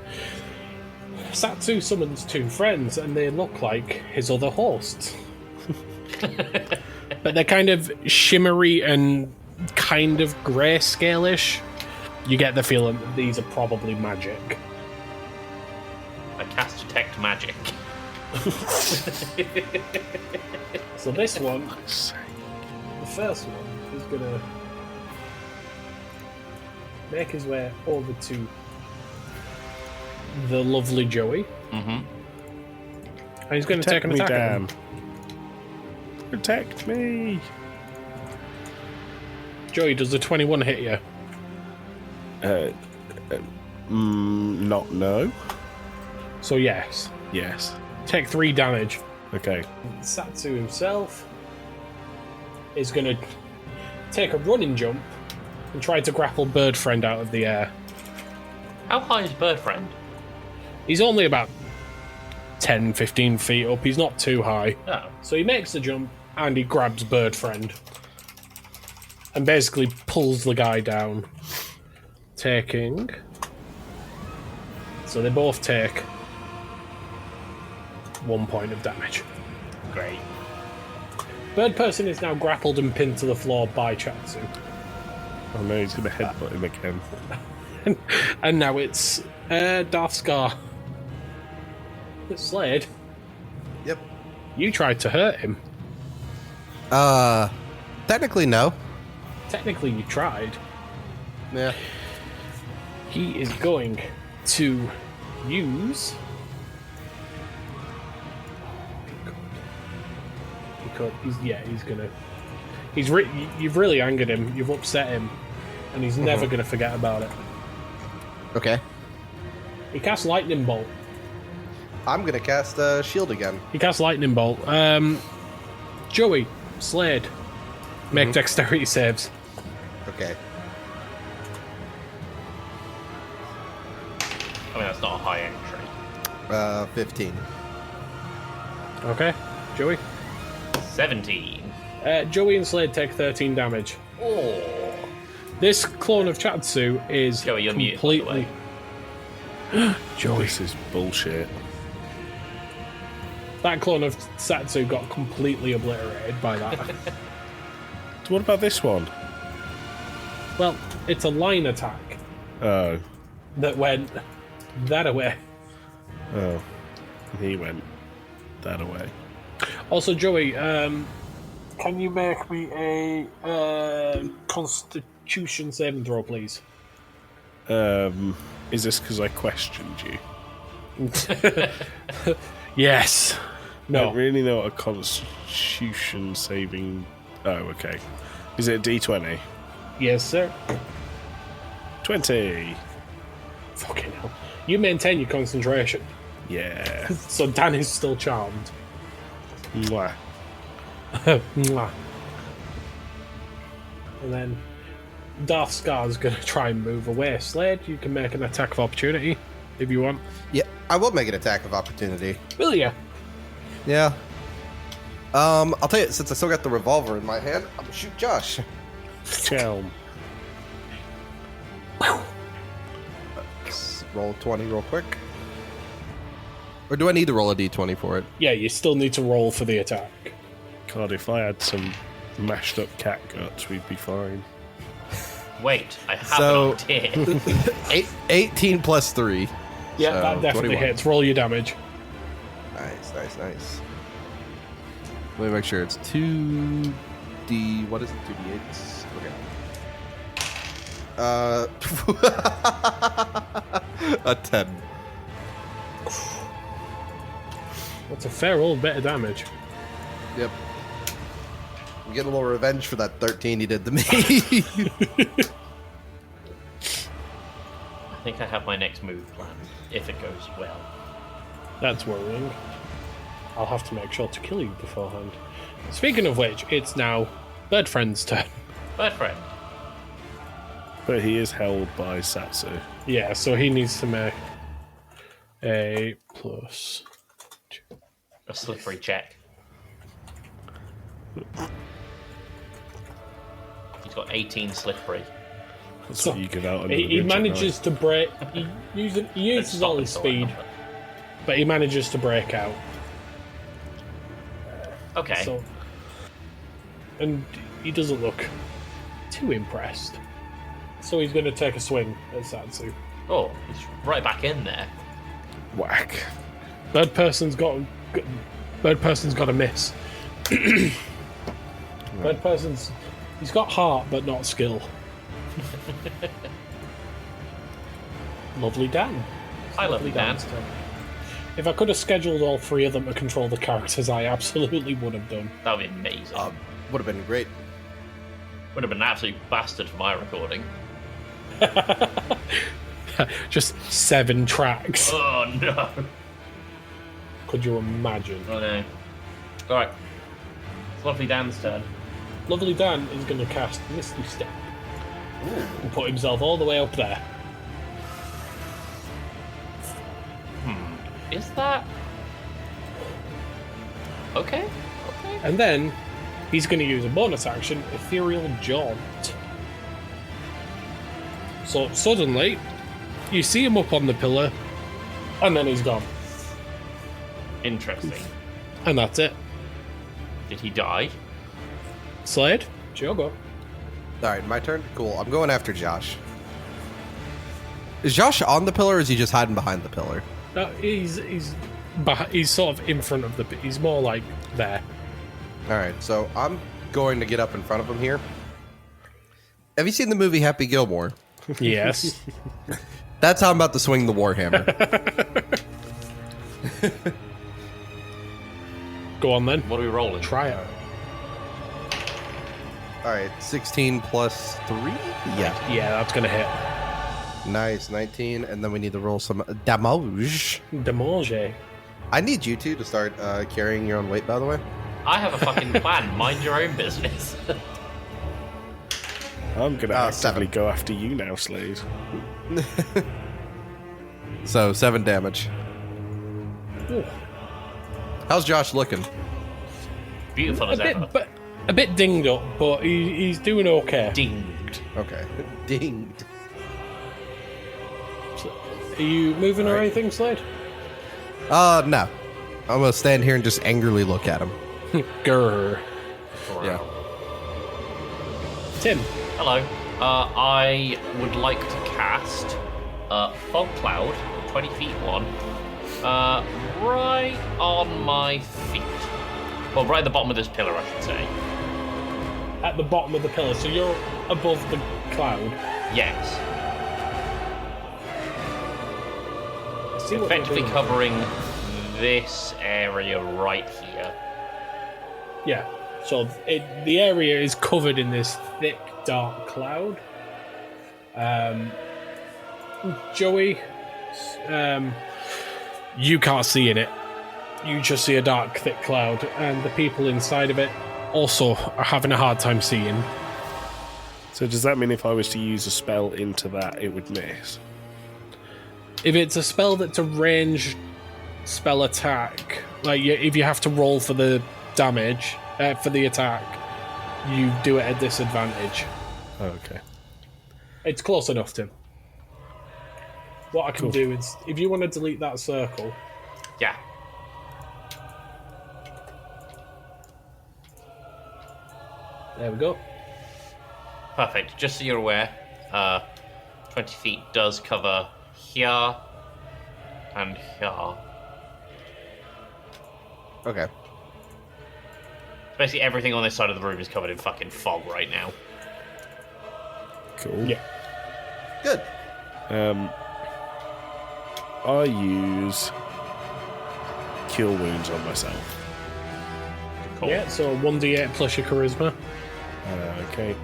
[SPEAKER 4] Satsu summons 2 friends, and they look like his other hosts. But they're kind of shimmery and kind of grayscale-ish. You get the feeling that these are probably magic.
[SPEAKER 1] I cast Detect Magic.
[SPEAKER 4] So this one, the first one, is going to make his way over to the lovely Joey.
[SPEAKER 1] Mm-hmm.
[SPEAKER 4] And he's going to take
[SPEAKER 2] Protect
[SPEAKER 4] an
[SPEAKER 2] me,
[SPEAKER 4] attack at
[SPEAKER 2] Dan.
[SPEAKER 4] him.
[SPEAKER 2] Protect me.
[SPEAKER 4] Joey, does the 21 hit you?
[SPEAKER 2] Not no.
[SPEAKER 4] So yes.
[SPEAKER 2] Yes.
[SPEAKER 4] Take 3 damage.
[SPEAKER 2] Okay.
[SPEAKER 4] Satsu himself is going to take a running jump and try to grapple Bird Friend out of the air.
[SPEAKER 1] How high is Bird Friend?
[SPEAKER 4] He's only about 10, 15 feet up. He's not too high.
[SPEAKER 1] Oh.
[SPEAKER 4] So he makes the jump and he grabs Bird Friend and basically pulls the guy down. Taking... So they both take 1 point of damage.
[SPEAKER 1] Great.
[SPEAKER 4] Bird Person is now grappled and pinned to the floor by Chatsu.
[SPEAKER 2] Oh no, he's going to headbutt him again.
[SPEAKER 4] And now it's Darth Scar. It's Slade.
[SPEAKER 3] Yep.
[SPEAKER 4] You tried to hurt him.
[SPEAKER 3] Technically, no.
[SPEAKER 4] Technically, you tried.
[SPEAKER 3] Yeah.
[SPEAKER 4] He is going to use... He could. He's gonna... You've really angered him. You've upset him. and he's never going to forget about it.
[SPEAKER 3] Okay.
[SPEAKER 4] He casts Lightning Bolt.
[SPEAKER 3] I'm going to cast Shield again.
[SPEAKER 4] He casts Lightning Bolt. Joey, Slade, make dexterity saves.
[SPEAKER 3] Okay.
[SPEAKER 1] I mean, that's not a high entry.
[SPEAKER 3] 15.
[SPEAKER 4] Okay, Joey.
[SPEAKER 1] 17.
[SPEAKER 4] Joey and Slade take 13 damage.
[SPEAKER 1] Oh.
[SPEAKER 4] This clone of Chatsu is
[SPEAKER 1] Joey, you're muted, by the
[SPEAKER 4] completely...
[SPEAKER 2] Joey, this is bullshit.
[SPEAKER 4] That clone of Satsu got completely obliterated by that.
[SPEAKER 2] So what about this one?
[SPEAKER 4] Well, it's a line attack
[SPEAKER 2] Oh,
[SPEAKER 4] that went that away.
[SPEAKER 2] oh, he went that away.
[SPEAKER 4] Also, Joey, can you make me a Constitution saving throw, please?
[SPEAKER 2] Is this because I questioned you?
[SPEAKER 4] Yes.
[SPEAKER 2] I don't really know what a Constitution saving. Oh, okay. Is it a D20?
[SPEAKER 4] Yes, sir.
[SPEAKER 2] 20.
[SPEAKER 4] Fucking hell. You maintain your concentration,
[SPEAKER 2] Yeah.
[SPEAKER 4] so Dan is still charmed.
[SPEAKER 2] Mwah.
[SPEAKER 4] Mwah. And then Darth Scar's going to try and move away. Slade, you can make an attack of opportunity if you want.
[SPEAKER 3] Yeah, I will make an attack of opportunity.
[SPEAKER 4] Will ya?
[SPEAKER 3] Yeah. I'll tell you, since I still got the revolver in my hand, I'm gonna shoot Josh.
[SPEAKER 2] Chelm.
[SPEAKER 3] Let's roll 20 real quick. Or do I need to roll a d20 for it?
[SPEAKER 4] Yeah, you still need to roll for the attack.
[SPEAKER 2] God, if I had some mashed up cat guts, we'd be fine.
[SPEAKER 1] Wait, I have
[SPEAKER 3] So-
[SPEAKER 1] an idea.
[SPEAKER 3] 18 plus 3.
[SPEAKER 4] Yeah,
[SPEAKER 3] So,
[SPEAKER 4] that definitely
[SPEAKER 3] 21.
[SPEAKER 4] hits. Roll your damage.
[SPEAKER 3] Nice. Let me make sure it's 2d... What is it? 2d8s? Okay. A 10.
[SPEAKER 4] That's a fair old bit of damage.
[SPEAKER 3] Yep. I'm getting a little revenge for that 13 he did to me.
[SPEAKER 1] I think I have my next move planned, if it goes well.
[SPEAKER 4] That's worrying. I'll have to make sure to kill you beforehand. Speaking of which, it's now Bird Friend's turn.
[SPEAKER 1] Bird friend.
[SPEAKER 2] But he is held by Satsu.
[SPEAKER 4] Yeah, so he needs to make a plus.
[SPEAKER 1] A slippery check. He's got 18 slippery.
[SPEAKER 2] That's
[SPEAKER 4] So,
[SPEAKER 2] what you give out.
[SPEAKER 4] He manages to break. He uses all his speed, but he manages to break out.
[SPEAKER 1] Okay.
[SPEAKER 4] So, and he doesn't look too impressed. So he's going to take a swing at Satsu.
[SPEAKER 1] Oh, he's right back in there.
[SPEAKER 2] Whack.
[SPEAKER 4] Bird person's got a miss. Bird person's he's got heart but not skill. Lovely Dan.
[SPEAKER 1] Hi, lovely Dan.
[SPEAKER 4] Dan's turn. If I could have scheduled all three of them to control the characters, I absolutely would have done.
[SPEAKER 1] That would be amazing.
[SPEAKER 3] Would have been great.
[SPEAKER 1] Would have been an absolute bastard for my recording.
[SPEAKER 4] Just 7 tracks.
[SPEAKER 1] Oh no.
[SPEAKER 4] Could you imagine?
[SPEAKER 1] Oh no. Alright. It's lovely Dan's turn.
[SPEAKER 4] Lovely Dan is going to cast Misty Step and put himself all the way up there.
[SPEAKER 1] Is that okay? Okay.
[SPEAKER 4] And then he's going to use a bonus action, Ethereal Jaunt. So suddenly, you see him up on the pillar, and then he's gone.
[SPEAKER 1] Interesting.
[SPEAKER 4] And that's it.
[SPEAKER 1] Did he die?
[SPEAKER 4] Slade, it's your go.
[SPEAKER 3] Alright, my turn? Cool. I'm going after Josh. Is Josh on the pillar or is he just hiding behind the pillar?
[SPEAKER 4] No, he's sort of in front of the... He's more like there.
[SPEAKER 3] Alright, so I'm going to get up in front of him here. Have you seen the movie Happy Gilmore?
[SPEAKER 4] Yes.
[SPEAKER 3] That's how I'm about to swing the Warhammer.
[SPEAKER 4] Go on then.
[SPEAKER 1] What are we rolling?
[SPEAKER 4] Try it.
[SPEAKER 3] All right, 16 plus 3? Yeah.
[SPEAKER 4] Yeah, that's gonna hit.
[SPEAKER 3] Nice, 19. And then we need to roll some damage.
[SPEAKER 4] Damage.
[SPEAKER 3] I need you two to start carrying your own weight, by the way.
[SPEAKER 1] I have a fucking plan. Mind your own business.
[SPEAKER 2] I'm going to actively
[SPEAKER 3] 7.
[SPEAKER 2] go after you now, Slade.
[SPEAKER 3] So 7 damage.
[SPEAKER 4] Ooh.
[SPEAKER 3] How's Josh looking?
[SPEAKER 1] Beautiful as ever.
[SPEAKER 4] A bit dinged up, but he's doing okay.
[SPEAKER 1] Dinged.
[SPEAKER 3] Okay. Dinged.
[SPEAKER 4] Are you moving or anything, Slade?
[SPEAKER 3] No. I'm gonna stand here and just angrily look at him.
[SPEAKER 4] Grr.
[SPEAKER 3] Yeah.
[SPEAKER 4] Tim.
[SPEAKER 1] Hello. I would like to cast Fog Cloud, 20 feet one, right on my feet. Well, right at the bottom of this pillar, I should say.
[SPEAKER 4] At the bottom of the pillar, so you're above the cloud.
[SPEAKER 1] Yes.
[SPEAKER 4] See what
[SPEAKER 1] Effectively
[SPEAKER 4] they're doing.
[SPEAKER 1] covering this area right here.
[SPEAKER 4] Yeah. So the area is covered in this thick, dark cloud. Joey, you can't see in it. You just see a dark, thick cloud, and the people inside of it also are having a hard time seeing.
[SPEAKER 2] So does that mean if I was to use a spell into that, it would miss?
[SPEAKER 4] If it's a spell that's a ranged spell attack, like if you have to roll for the damage, for the attack, you do it at disadvantage.
[SPEAKER 2] Oh, okay.
[SPEAKER 4] It's close enough, Tim. What I can do is, if you want to delete that circle,
[SPEAKER 1] Yeah.
[SPEAKER 4] there we go.
[SPEAKER 1] Perfect. Just so you're aware, 20 feet does cover here and here.
[SPEAKER 3] Okay.
[SPEAKER 1] Basically everything on this side of the room is covered in fucking fog right now.
[SPEAKER 2] Cool.
[SPEAKER 4] Yeah.
[SPEAKER 3] Good.
[SPEAKER 2] I use Cure Wounds on myself.
[SPEAKER 1] Cool.
[SPEAKER 4] Yeah, so 1d8 plus your charisma.
[SPEAKER 2] Okay.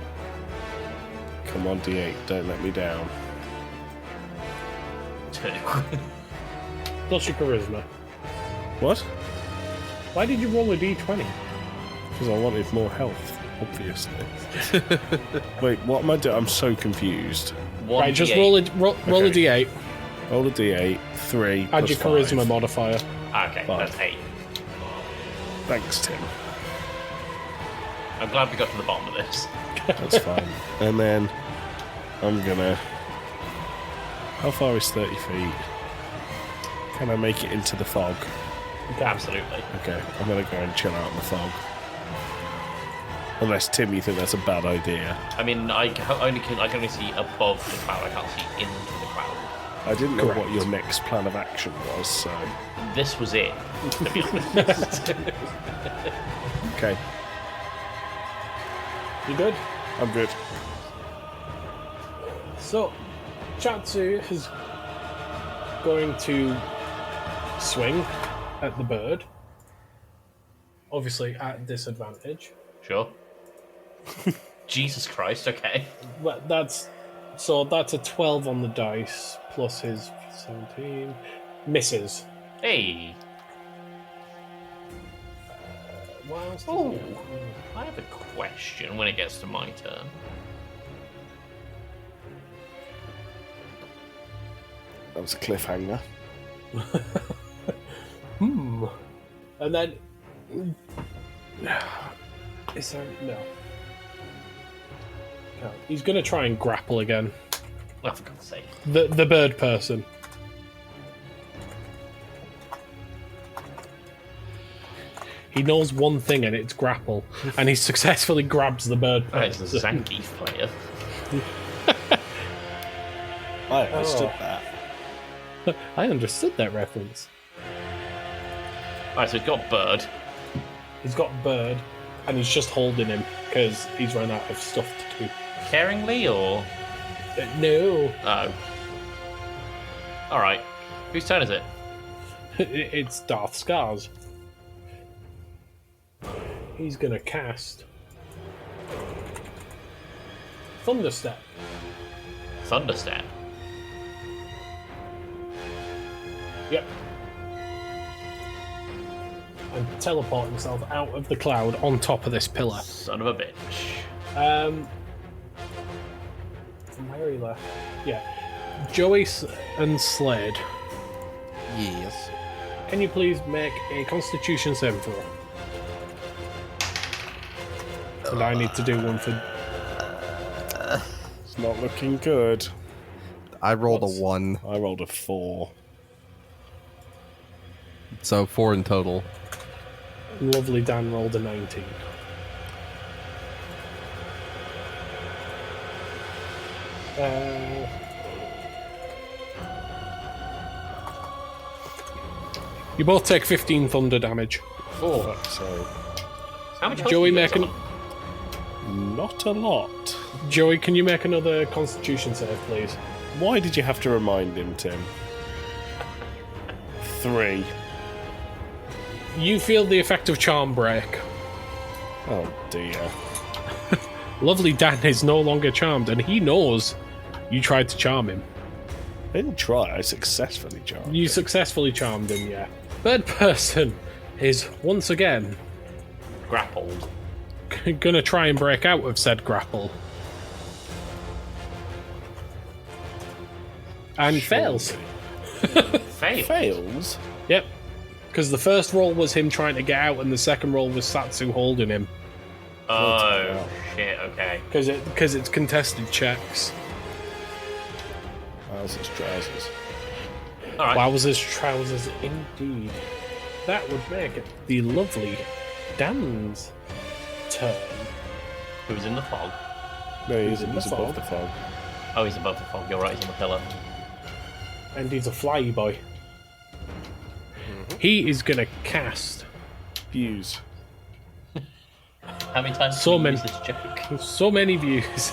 [SPEAKER 2] Come on, D8. Don't let me down.
[SPEAKER 4] Plus your charisma.
[SPEAKER 2] What?
[SPEAKER 4] Why did you roll a d20?
[SPEAKER 2] Because I wanted more health, obviously. Wait, what am I doing? I'm so confused.
[SPEAKER 4] Right, just
[SPEAKER 1] 1d8.
[SPEAKER 4] roll a d8.
[SPEAKER 2] Roll a D8, 3.
[SPEAKER 4] Add
[SPEAKER 2] plus
[SPEAKER 4] your charisma
[SPEAKER 2] 5.
[SPEAKER 4] modifier.
[SPEAKER 1] Okay, that's 8.
[SPEAKER 2] Thanks, Tim.
[SPEAKER 1] I'm glad we got to the bottom of this.
[SPEAKER 2] That's fine. And then I'm gonna. How far is 30 feet? Can I make it into the fog?
[SPEAKER 1] Absolutely.
[SPEAKER 2] Okay, I'm gonna go and chill out in the fog. Unless, Tim, you think that's a bad idea.
[SPEAKER 1] I mean, I can only see above the cloud. I can't see into the cloud.
[SPEAKER 2] I didn't know
[SPEAKER 4] Correct.
[SPEAKER 2] what your next plan of action was, so.
[SPEAKER 1] This was it, to be honest.
[SPEAKER 2] Okay,
[SPEAKER 4] You good?
[SPEAKER 2] I'm good.
[SPEAKER 4] So, Chatsu is going to swing at the bird. Obviously at disadvantage.
[SPEAKER 1] Sure. Jesus Christ, okay.
[SPEAKER 4] But that's a 12 on the dice plus his 17. Misses.
[SPEAKER 1] Hey.
[SPEAKER 4] What else does
[SPEAKER 1] Oh,
[SPEAKER 4] he have?
[SPEAKER 1] I have a question when it gets to my turn.
[SPEAKER 2] That was a cliffhanger.
[SPEAKER 4] And then is there no? No. He's gonna try and grapple again.
[SPEAKER 1] Oh, for God's sake.
[SPEAKER 4] The bird person. He knows one thing and it's grapple, and he successfully grabs the bird
[SPEAKER 1] Oh, it's
[SPEAKER 4] person.
[SPEAKER 1] the Zangief player.
[SPEAKER 2] I understood
[SPEAKER 4] Oh.
[SPEAKER 2] that.
[SPEAKER 4] I understood that reference.
[SPEAKER 1] Alright, so he's got bird.
[SPEAKER 4] He's got bird, and he's just holding him because he's run out of stuff to do.
[SPEAKER 1] Caringly, or?
[SPEAKER 4] No,
[SPEAKER 1] Oh. Alright. Whose turn is it?
[SPEAKER 4] it's Darth Scars. He's gonna cast Thunderstep.
[SPEAKER 1] Thunderstep.
[SPEAKER 4] Yep. And teleport himself out of the cloud on top of this pillar.
[SPEAKER 1] Son of a bitch.
[SPEAKER 4] From where he left? Yeah. Joey and Slade,
[SPEAKER 3] Yes.
[SPEAKER 4] can you please make a Constitution saving throw? And I need to do one for.
[SPEAKER 2] It's not looking good.
[SPEAKER 3] I rolled a 1,
[SPEAKER 2] I rolled a 4.
[SPEAKER 3] so 4 in total.
[SPEAKER 4] Lovely Dan rolled a 19. You both take 15 thunder damage.
[SPEAKER 1] Oh.
[SPEAKER 2] So
[SPEAKER 1] How much health
[SPEAKER 4] Joey,
[SPEAKER 1] do you guys
[SPEAKER 4] make an,
[SPEAKER 1] on?
[SPEAKER 2] not a lot.
[SPEAKER 4] Joey, can you make another Constitution save, please?
[SPEAKER 2] Why did you have to remind him, Tim? 3.
[SPEAKER 4] You feel the effect of Charm Break.
[SPEAKER 2] Oh dear.
[SPEAKER 4] Lovely Dan is no longer charmed, and he knows you tried to charm him.
[SPEAKER 2] I didn't try, I successfully charmed.
[SPEAKER 4] You successfully charmed him, yeah. Third person is once again
[SPEAKER 1] Grappled.
[SPEAKER 4] gonna try and break out of said grapple. And fails.
[SPEAKER 1] Fail.
[SPEAKER 2] Fails?
[SPEAKER 4] Yep. Because the first roll was him trying to get out, and the second roll was Satsu holding him.
[SPEAKER 1] Oh, shit, okay.
[SPEAKER 4] Because it's contested checks.
[SPEAKER 2] Wowzers trousers.
[SPEAKER 1] Alright.
[SPEAKER 4] Wowzers trousers indeed. That would make it the lovely Dan's turn.
[SPEAKER 1] Who's in the fog?
[SPEAKER 2] No,
[SPEAKER 4] He's in
[SPEAKER 2] he's
[SPEAKER 4] the
[SPEAKER 2] above
[SPEAKER 4] fog.
[SPEAKER 2] the fog.
[SPEAKER 1] Oh, he's above the fog. You're right, he's on the pillar.
[SPEAKER 4] And he's a fly boy. He is gonna cast
[SPEAKER 2] Views.
[SPEAKER 1] How many times
[SPEAKER 4] So
[SPEAKER 1] have you
[SPEAKER 4] many.
[SPEAKER 1] used this joke?
[SPEAKER 4] so many views.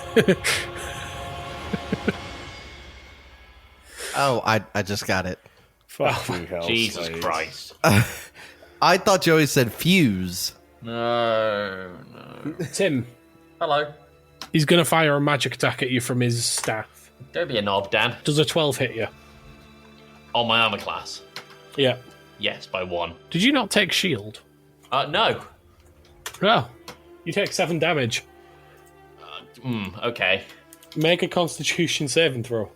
[SPEAKER 3] Oh, I just got it.
[SPEAKER 2] Fucking hell.
[SPEAKER 1] Jesus
[SPEAKER 2] Slade.
[SPEAKER 1] Christ.
[SPEAKER 3] I thought Joey said fuse.
[SPEAKER 1] No.
[SPEAKER 4] Tim,
[SPEAKER 1] Hello.
[SPEAKER 4] he's gonna fire a magic attack at you from his staff.
[SPEAKER 1] Don't be a knob, Dan.
[SPEAKER 4] Does a 12 hit you?
[SPEAKER 1] On my armor class.
[SPEAKER 4] Yeah.
[SPEAKER 1] Yes, by 1.
[SPEAKER 4] Did you not take shield?
[SPEAKER 1] No.
[SPEAKER 4] Oh. You take 7 damage.
[SPEAKER 1] Okay.
[SPEAKER 4] Make a Constitution saving throw.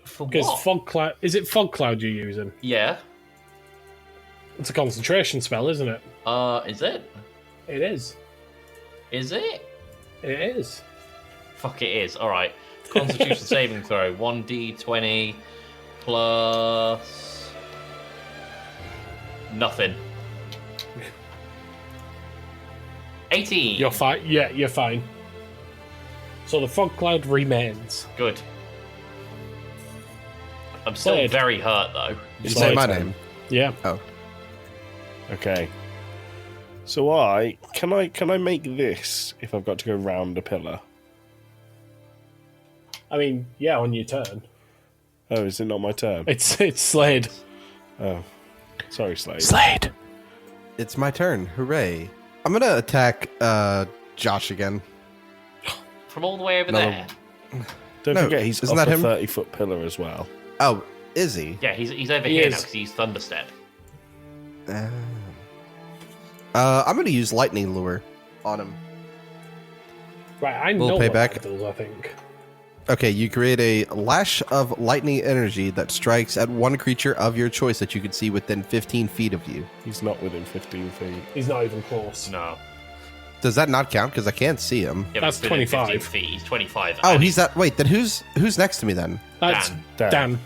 [SPEAKER 1] For
[SPEAKER 4] Because
[SPEAKER 1] what?
[SPEAKER 4] fog cloud. Is it fog cloud you're using?
[SPEAKER 1] Yeah.
[SPEAKER 4] It's a concentration spell, isn't it?
[SPEAKER 1] Is it?
[SPEAKER 4] It is.
[SPEAKER 1] Is it?
[SPEAKER 4] It is.
[SPEAKER 1] Fuck, it is. Alright. Constitution saving throw. 1d20 plus... nothing. 18.
[SPEAKER 4] You're fine. Yeah, you're fine. So the fog cloud remains.
[SPEAKER 1] Good. I'm still
[SPEAKER 4] Slade.
[SPEAKER 1] very hurt, though.
[SPEAKER 3] Did you
[SPEAKER 2] It's
[SPEAKER 3] say my
[SPEAKER 2] turn.
[SPEAKER 3] name?
[SPEAKER 4] Yeah.
[SPEAKER 3] Oh.
[SPEAKER 2] Okay. So can I make this if I've got to go round a pillar?
[SPEAKER 4] I mean, yeah, on your turn.
[SPEAKER 2] Oh, is it not my turn?
[SPEAKER 4] It's Slade.
[SPEAKER 2] Oh. Sorry, Slade.
[SPEAKER 4] Slade.
[SPEAKER 3] It's my turn. Hooray. I'm gonna attack Josh again.
[SPEAKER 1] From all the way over
[SPEAKER 3] No.
[SPEAKER 1] there.
[SPEAKER 2] Don't
[SPEAKER 3] No,
[SPEAKER 2] forget he's
[SPEAKER 3] isn't
[SPEAKER 2] up
[SPEAKER 3] that
[SPEAKER 2] a
[SPEAKER 3] him?
[SPEAKER 2] 30-foot pillar as well.
[SPEAKER 3] Oh, is he?
[SPEAKER 1] Yeah, he's over
[SPEAKER 4] He
[SPEAKER 1] here
[SPEAKER 4] is.
[SPEAKER 1] now because he's Thunderstep.
[SPEAKER 3] I'm gonna use lightning lure on him.
[SPEAKER 4] Right, I
[SPEAKER 3] We'll
[SPEAKER 4] know
[SPEAKER 3] pay
[SPEAKER 4] what
[SPEAKER 3] back.
[SPEAKER 4] that does, I think.
[SPEAKER 3] Okay, you create a lash of lightning energy that strikes at one creature of your choice that you can see within 15 feet of you.
[SPEAKER 2] He's not within 15 feet.
[SPEAKER 4] He's not even close.
[SPEAKER 1] No.
[SPEAKER 3] Does that not count? Because I can't see him.
[SPEAKER 1] Yeah,
[SPEAKER 4] That's
[SPEAKER 1] but within
[SPEAKER 4] 25.
[SPEAKER 1] 15 feet. He's 25.
[SPEAKER 3] Oh,
[SPEAKER 1] and
[SPEAKER 3] he's that. Wait, then who's next to me then?
[SPEAKER 4] That's
[SPEAKER 2] Dan.
[SPEAKER 4] Dan.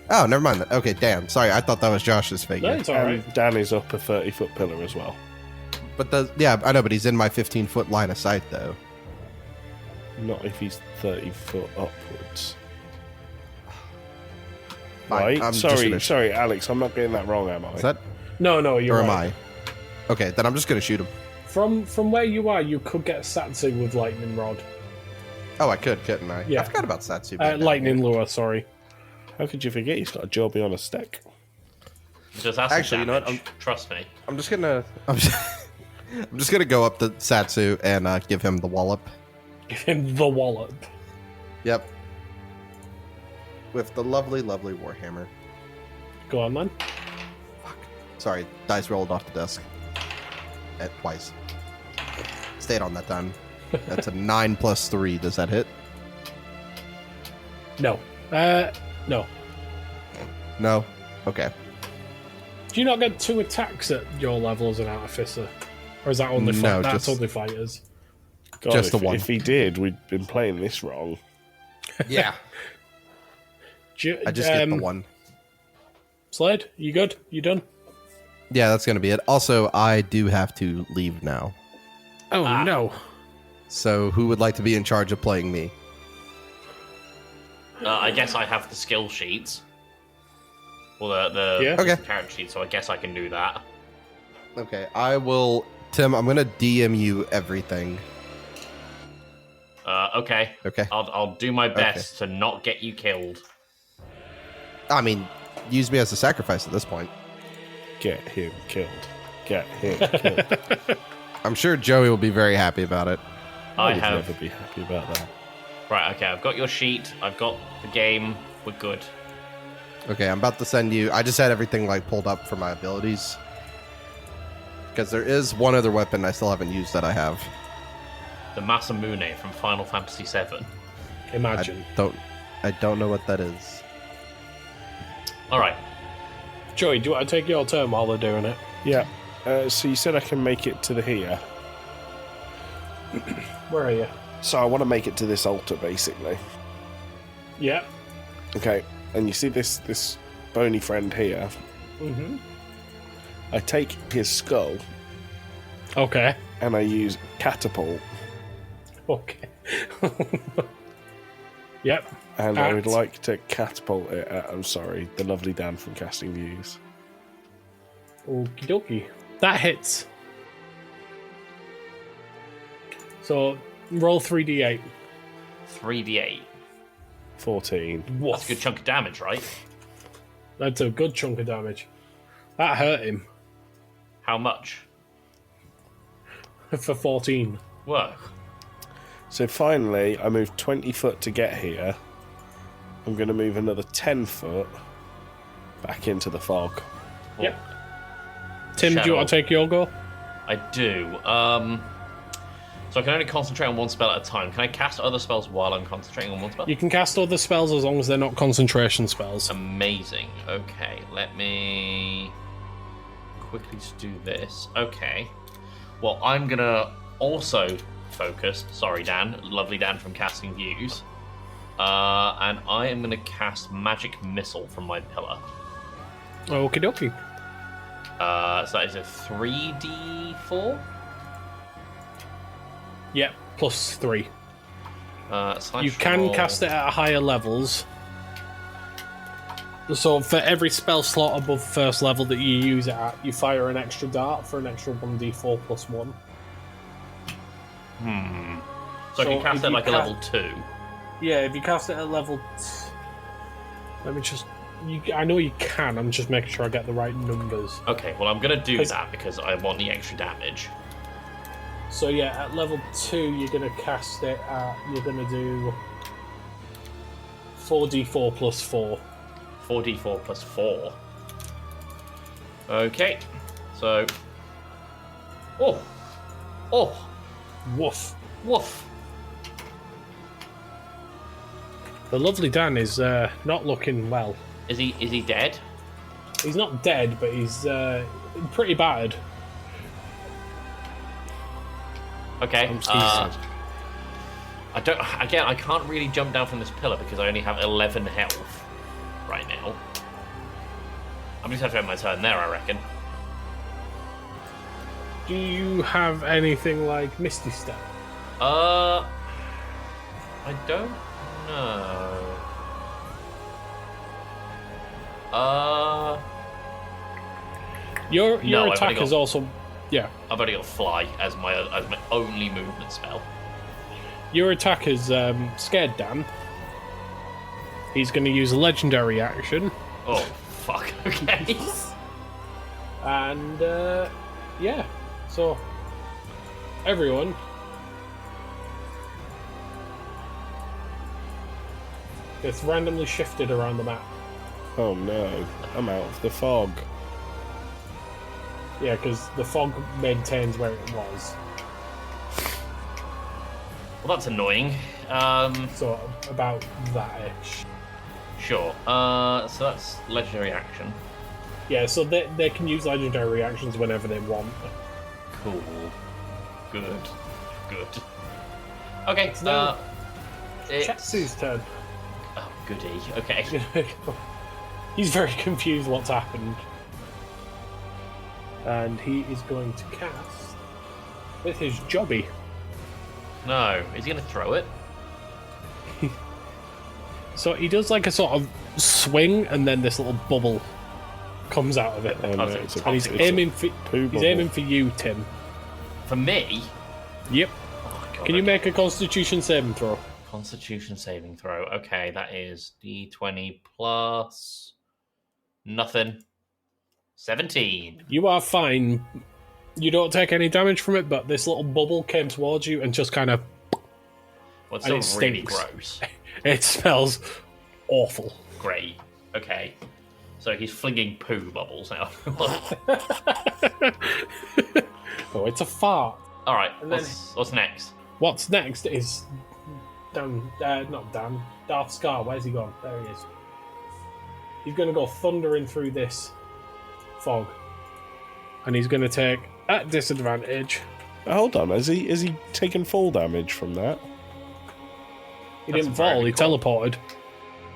[SPEAKER 3] Oh, never mind. Okay, Dan. Sorry, I thought that was Josh's
[SPEAKER 4] No,
[SPEAKER 3] figure.
[SPEAKER 4] it's alright.
[SPEAKER 2] And Dan is up a 30-foot pillar as well.
[SPEAKER 3] But yeah, I know, but he's in my 15-foot line of sight though.
[SPEAKER 2] Not if he's 30 foot upwards.
[SPEAKER 3] Fine,
[SPEAKER 2] Right?
[SPEAKER 3] I'm just gonna
[SPEAKER 2] Sorry, Alex, I'm not getting that wrong, am I?
[SPEAKER 3] Is that?
[SPEAKER 4] No, you're
[SPEAKER 3] Or am
[SPEAKER 4] right.
[SPEAKER 3] I? Okay, then I'm just gonna shoot him.
[SPEAKER 4] From where you are, you could get Satsu with Lightning Rod.
[SPEAKER 3] Oh, I could, couldn't I?
[SPEAKER 4] Yeah.
[SPEAKER 3] I forgot about Satsu. being down
[SPEAKER 4] Lightning
[SPEAKER 3] here.
[SPEAKER 4] Lure, sorry.
[SPEAKER 2] How could you forget he's got a jobby on a stick?
[SPEAKER 1] Just acid
[SPEAKER 3] Actually, you know what?
[SPEAKER 1] damage. Trust me.
[SPEAKER 3] I'm just gonna. I'm just gonna go up to Satsu and give him the wallop.
[SPEAKER 4] Give him the wallop.
[SPEAKER 3] Yep. With the lovely, lovely Warhammer.
[SPEAKER 4] Go on, then.
[SPEAKER 3] Sorry, dice rolled off the desk. Twice. Stayed on that time. That's a 9 plus 3. Does that hit?
[SPEAKER 4] No. No.
[SPEAKER 3] No? Okay.
[SPEAKER 4] Do you not get 2 attacks at your level as an artificer? Or is that only
[SPEAKER 3] No,
[SPEAKER 4] that's
[SPEAKER 3] just-
[SPEAKER 4] only fighters?
[SPEAKER 2] God,
[SPEAKER 3] Just
[SPEAKER 2] if,
[SPEAKER 3] the one.
[SPEAKER 2] If he did, we'd been playing this wrong.
[SPEAKER 3] Yeah. I just get the one.
[SPEAKER 4] Slade, you good? You done?
[SPEAKER 3] Yeah, that's going to be it. Also, I do have to leave now.
[SPEAKER 4] Oh, no.
[SPEAKER 3] So, who would like to be in charge of playing me?
[SPEAKER 1] I guess I have the skill sheets. Well, the
[SPEAKER 4] Yeah.
[SPEAKER 3] Okay.
[SPEAKER 1] character sheet, so I guess I can do that.
[SPEAKER 3] Okay, I will... Tim, I'm going to DM you everything.
[SPEAKER 1] Okay.
[SPEAKER 3] Okay?
[SPEAKER 1] I'll do my best to not get you killed.
[SPEAKER 3] I mean, use me as a sacrifice at this point.
[SPEAKER 2] Get him killed. Get him killed.
[SPEAKER 3] I'm sure Joey will be very happy about it.
[SPEAKER 2] I
[SPEAKER 1] I
[SPEAKER 2] would
[SPEAKER 1] have.
[SPEAKER 2] never be happy about that.
[SPEAKER 1] Right, okay, I've got your sheet. I've got the game. We're good.
[SPEAKER 3] Okay, I'm about to send you... I just had everything, like, pulled up for my abilities. Because there is one other weapon I still haven't used that I have.
[SPEAKER 1] The Masamune from Final Fantasy VII.
[SPEAKER 4] Imagine.
[SPEAKER 3] I don't know what that is.
[SPEAKER 1] All right.
[SPEAKER 4] Joey, do you want to take your turn while they're doing it?
[SPEAKER 2] Yeah. So you said I can make it to the here.
[SPEAKER 4] Where are you?
[SPEAKER 2] So I want to make it to this altar, basically.
[SPEAKER 4] Yeah.
[SPEAKER 2] Okay. And you see this bony friend here.
[SPEAKER 4] Mm-hmm.
[SPEAKER 2] I take his skull
[SPEAKER 4] Okay.
[SPEAKER 2] and I use catapult.
[SPEAKER 4] Okay. Yep.
[SPEAKER 2] And I would
[SPEAKER 4] At-
[SPEAKER 2] like to catapult it at, I'm sorry, the lovely Dan from Casting Views.
[SPEAKER 4] Okie dokie. That hits. So, roll 3d8.
[SPEAKER 1] 3d8.
[SPEAKER 2] 14.
[SPEAKER 1] That's a good chunk of damage, right?
[SPEAKER 4] That's a good chunk of damage. That hurt him
[SPEAKER 1] How much?
[SPEAKER 4] for 14.
[SPEAKER 1] Whoa.
[SPEAKER 2] So finally, I moved 20 foot to get here. I'm going to move another 10 foot back into the fog.
[SPEAKER 4] Yep. Tim, do you want to take your go?
[SPEAKER 1] I do. So I can only concentrate on one spell at a time. Can I cast other spells while I'm concentrating on one spell?
[SPEAKER 4] You can cast other spells as long as they're not concentration spells.
[SPEAKER 1] Amazing. Okay, let me quickly just do this. Okay. Well, I'm gonna also focus. Sorry, Dan. Lovely Dan from Casting Views. And I am gonna cast Magic Missile from my pillar.
[SPEAKER 4] Okie dokie.
[SPEAKER 1] So that is a 3d4.
[SPEAKER 4] Yep, plus 3.
[SPEAKER 1] Slash
[SPEAKER 4] You can
[SPEAKER 1] roll.
[SPEAKER 4] cast it at higher levels. So for every spell slot above first level that you use it at, you fire an extra dart for an extra 1d4 plus 1.
[SPEAKER 1] So I
[SPEAKER 4] So
[SPEAKER 1] can cast
[SPEAKER 4] if
[SPEAKER 1] it
[SPEAKER 4] you
[SPEAKER 1] like a
[SPEAKER 4] ca-
[SPEAKER 1] level 2.
[SPEAKER 4] Yeah, if you cast it at level... Let me just... I know you can, I'm just making sure I get the right numbers.
[SPEAKER 1] Okay, well I'm gonna do
[SPEAKER 4] 'Cause-
[SPEAKER 1] that because I want the extra damage.
[SPEAKER 4] So yeah, at level 2 you're going to cast it at... You're going to do 4d4 plus 4.
[SPEAKER 1] 4d4 plus 4. Okay, so... Oh! Oh!
[SPEAKER 4] Woof.
[SPEAKER 1] Woof!
[SPEAKER 4] The lovely Dan is not looking well.
[SPEAKER 1] Is he dead?
[SPEAKER 4] He's not dead, but he's pretty battered.
[SPEAKER 1] Okay.
[SPEAKER 2] I'm scared.
[SPEAKER 1] I don't. Again, I can't really jump down from this pillar because I only have 11 health right now. I'm just have to have my turn there, I reckon.
[SPEAKER 4] Do you have anything like Misty Step?
[SPEAKER 1] I don't know.
[SPEAKER 4] Your
[SPEAKER 1] No, I've
[SPEAKER 4] attack
[SPEAKER 1] only
[SPEAKER 4] is
[SPEAKER 1] got-
[SPEAKER 4] also... Yeah.
[SPEAKER 1] I've only got fly as my only movement spell.
[SPEAKER 4] Your attack is Scared Dan. He's going to use a legendary action.
[SPEAKER 1] Oh fuck. Okay.
[SPEAKER 4] And, yeah. So, everyone... It's randomly shifted around the map.
[SPEAKER 2] Oh no, I'm out of the fog.
[SPEAKER 4] Yeah, because the fog maintains where it was.
[SPEAKER 1] Well, that's annoying.
[SPEAKER 4] So about that-ish.
[SPEAKER 1] Sure. So that's legendary action.
[SPEAKER 4] Yeah, so they can use legendary reactions whenever they want.
[SPEAKER 1] Cool. Good. Okay,
[SPEAKER 4] now
[SPEAKER 1] it's...
[SPEAKER 4] Chetsu's turn.
[SPEAKER 1] Oh, goody. Okay.
[SPEAKER 4] He's very confused what's happened. And he is going to cast with his jobby.
[SPEAKER 1] No. Is he going to throw it?
[SPEAKER 4] So he does like a sort of swing, and then this little bubble comes out of it.
[SPEAKER 2] Oh, no,
[SPEAKER 1] it's a-
[SPEAKER 4] And he's
[SPEAKER 1] it's
[SPEAKER 4] aiming for
[SPEAKER 2] bubble.
[SPEAKER 4] you, Tim.
[SPEAKER 1] For me?
[SPEAKER 4] Yep.
[SPEAKER 1] Oh, God,
[SPEAKER 4] Can you
[SPEAKER 1] okay.
[SPEAKER 4] make a Constitution saving throw?
[SPEAKER 1] Constitution saving throw. Okay, that is D20 plus... nothing. 17.
[SPEAKER 4] You are fine. You don't take any damage from it, but this little bubble came towards you and just kind of...
[SPEAKER 1] Well, it's
[SPEAKER 4] And
[SPEAKER 1] still
[SPEAKER 4] it
[SPEAKER 1] really
[SPEAKER 4] stinks.
[SPEAKER 1] gross.
[SPEAKER 4] It smells awful.
[SPEAKER 1] Great. Okay. So he's flinging poo bubbles now.
[SPEAKER 4] Oh, it's a fart.
[SPEAKER 1] All right.
[SPEAKER 4] And then-
[SPEAKER 1] What's next?
[SPEAKER 4] What's next is not Dan, Darth Scar. Where's he gone? There he is. He's going to go thundering through this fog, and he's going to take at disadvantage.
[SPEAKER 2] Hold on, is he taking fall damage from that?
[SPEAKER 4] He
[SPEAKER 1] That's
[SPEAKER 4] didn't
[SPEAKER 1] very
[SPEAKER 4] fall. He
[SPEAKER 1] cool.
[SPEAKER 4] teleported.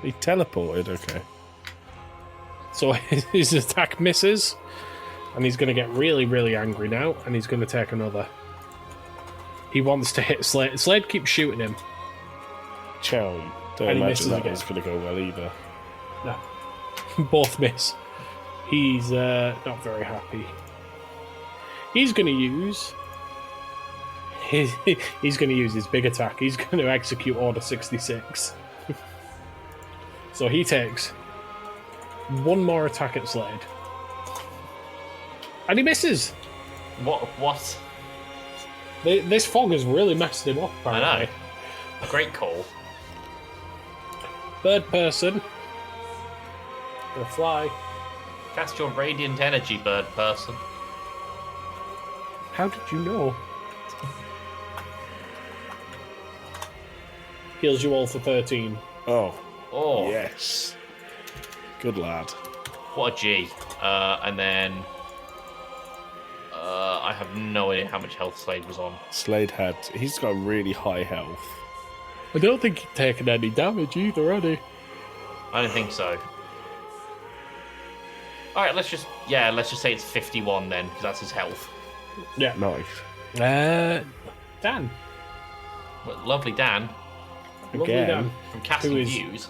[SPEAKER 2] He teleported. Okay.
[SPEAKER 4] So his attack misses, and he's going to get really, really angry now, and he's going to take another. He wants to hit Slade. Slade keeps shooting him.
[SPEAKER 2] Chow. Don't
[SPEAKER 4] And he misses
[SPEAKER 2] imagine that
[SPEAKER 4] again.
[SPEAKER 2] was going to go well either.
[SPEAKER 4] No. Both miss. He's not very happy. He's going to use... He's going to use his big attack. He's going to execute Order 66. So he takes one more attack at Slade. And he misses!
[SPEAKER 1] What?
[SPEAKER 4] This fog has really messed him up,
[SPEAKER 1] I
[SPEAKER 4] apparently.
[SPEAKER 1] know. Great call.
[SPEAKER 4] Third person. Gonna fly.
[SPEAKER 1] Cast your radiant energy, bird person.
[SPEAKER 4] How did you know? Heals you all for 13.
[SPEAKER 2] Oh,
[SPEAKER 1] Oh,
[SPEAKER 2] yes. Good lad.
[SPEAKER 1] what a G. And then I have no idea how much health Slade was on.
[SPEAKER 2] He's got really high health.
[SPEAKER 4] I don't think he's taken any damage either, had he?
[SPEAKER 1] I don't think so. All right, let's just say it's 51 then, because that's his health.
[SPEAKER 4] Yeah.
[SPEAKER 2] Nice.
[SPEAKER 4] Dan.
[SPEAKER 1] Well, lovely Dan
[SPEAKER 4] Lovely
[SPEAKER 2] Again.
[SPEAKER 4] Dan.
[SPEAKER 1] from Casting
[SPEAKER 4] Who is-
[SPEAKER 1] Views.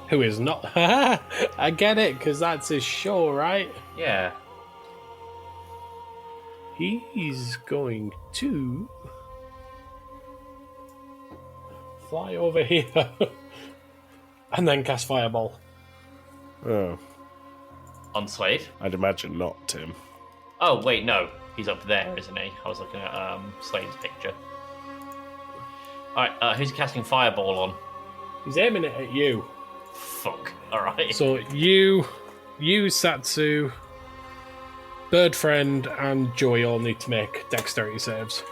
[SPEAKER 4] Who is not... I get it, because that's his show, right?
[SPEAKER 1] Yeah.
[SPEAKER 4] He's going to... fly over here. And then cast Fireball.
[SPEAKER 2] Oh,
[SPEAKER 1] On Slade.
[SPEAKER 2] I'd imagine not, Tim.
[SPEAKER 1] Oh wait, no, he's up there, isn't he? I was looking at Slade's picture. All right, who's he casting Fireball on?
[SPEAKER 4] He's aiming it at you.
[SPEAKER 1] Fuck. All right.
[SPEAKER 4] So you, Satsu, Bird Friend, and Joey all need to make dexterity saves.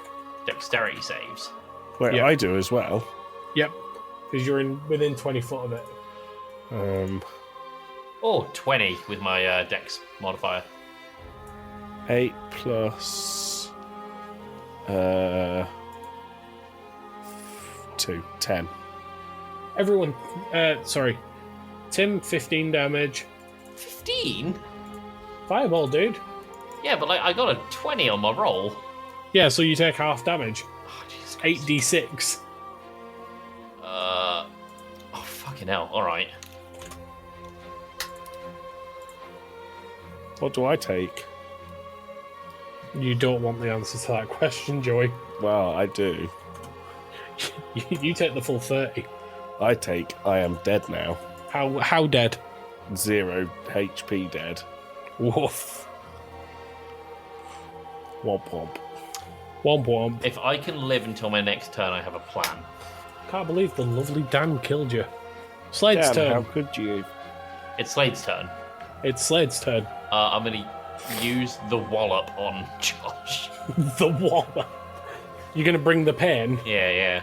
[SPEAKER 1] Dexterity saves.
[SPEAKER 2] Wait,
[SPEAKER 4] Yeah.
[SPEAKER 2] I do as well.
[SPEAKER 4] Yep, because you're within 20 foot of it.
[SPEAKER 1] Oh, 20 with my Dex modifier.
[SPEAKER 2] 8 plus 2, 10.
[SPEAKER 4] Everyone, sorry, Tim, 15 damage.
[SPEAKER 1] 15?
[SPEAKER 4] Fireball, dude.
[SPEAKER 1] Yeah, but like I got a 20 on my roll.
[SPEAKER 4] Yeah, so you take half damage.
[SPEAKER 1] Oh, Jesus Christ.
[SPEAKER 4] 8d6.
[SPEAKER 1] Oh, fucking hell. All right.
[SPEAKER 2] What do I take?
[SPEAKER 4] You don't want the answer to that question, Joey.
[SPEAKER 2] Well, I do.
[SPEAKER 4] You take the full 30.
[SPEAKER 2] I take I am dead now.
[SPEAKER 4] How dead?
[SPEAKER 2] 0 HP dead.
[SPEAKER 4] Woof.
[SPEAKER 2] Womp womp.
[SPEAKER 4] Womp womp.
[SPEAKER 1] If I can live until my next turn, I have a plan.
[SPEAKER 4] Can't believe the lovely Dan killed you. Slade's
[SPEAKER 2] Dan, how
[SPEAKER 4] turn.
[SPEAKER 2] could you?
[SPEAKER 1] It's Slade's turn.
[SPEAKER 4] It's Slade's turn.
[SPEAKER 1] I'm going to use the wallop on Josh.
[SPEAKER 4] The wall. You're going to bring the pain.
[SPEAKER 1] Yeah.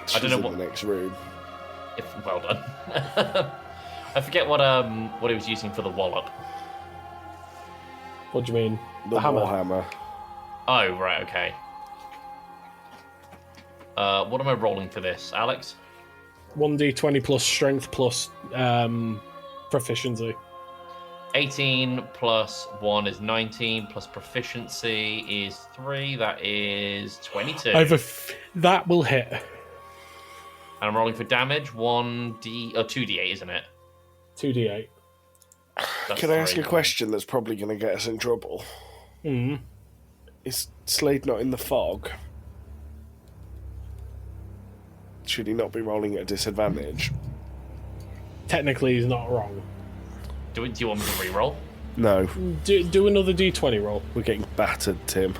[SPEAKER 2] She's
[SPEAKER 1] don't know
[SPEAKER 2] in
[SPEAKER 1] what-
[SPEAKER 2] the next room.
[SPEAKER 1] Well done. I forget what he was using for the wallop.
[SPEAKER 4] What do you mean?
[SPEAKER 2] The
[SPEAKER 4] hammer.
[SPEAKER 2] Warhammer.
[SPEAKER 1] Oh, right, okay. What am I rolling for this, Alex?
[SPEAKER 4] 1d20 plus strength plus proficiency.
[SPEAKER 1] 18 plus 1 is 19, plus proficiency is 3, that is 22.
[SPEAKER 4] That will hit.
[SPEAKER 1] And I'm rolling for damage, 2d8, isn't it?
[SPEAKER 4] 2d8.
[SPEAKER 1] That's
[SPEAKER 2] Can I ask
[SPEAKER 1] 3.
[SPEAKER 2] a question that's probably going to get us in trouble?
[SPEAKER 4] Mm.
[SPEAKER 2] Is Slade not in the fog? Should he not be rolling at a disadvantage?
[SPEAKER 4] Technically, he's not wrong.
[SPEAKER 1] Do you want me to re-roll?
[SPEAKER 2] No,
[SPEAKER 4] Do another d20 roll.
[SPEAKER 2] we're getting battered, Tim.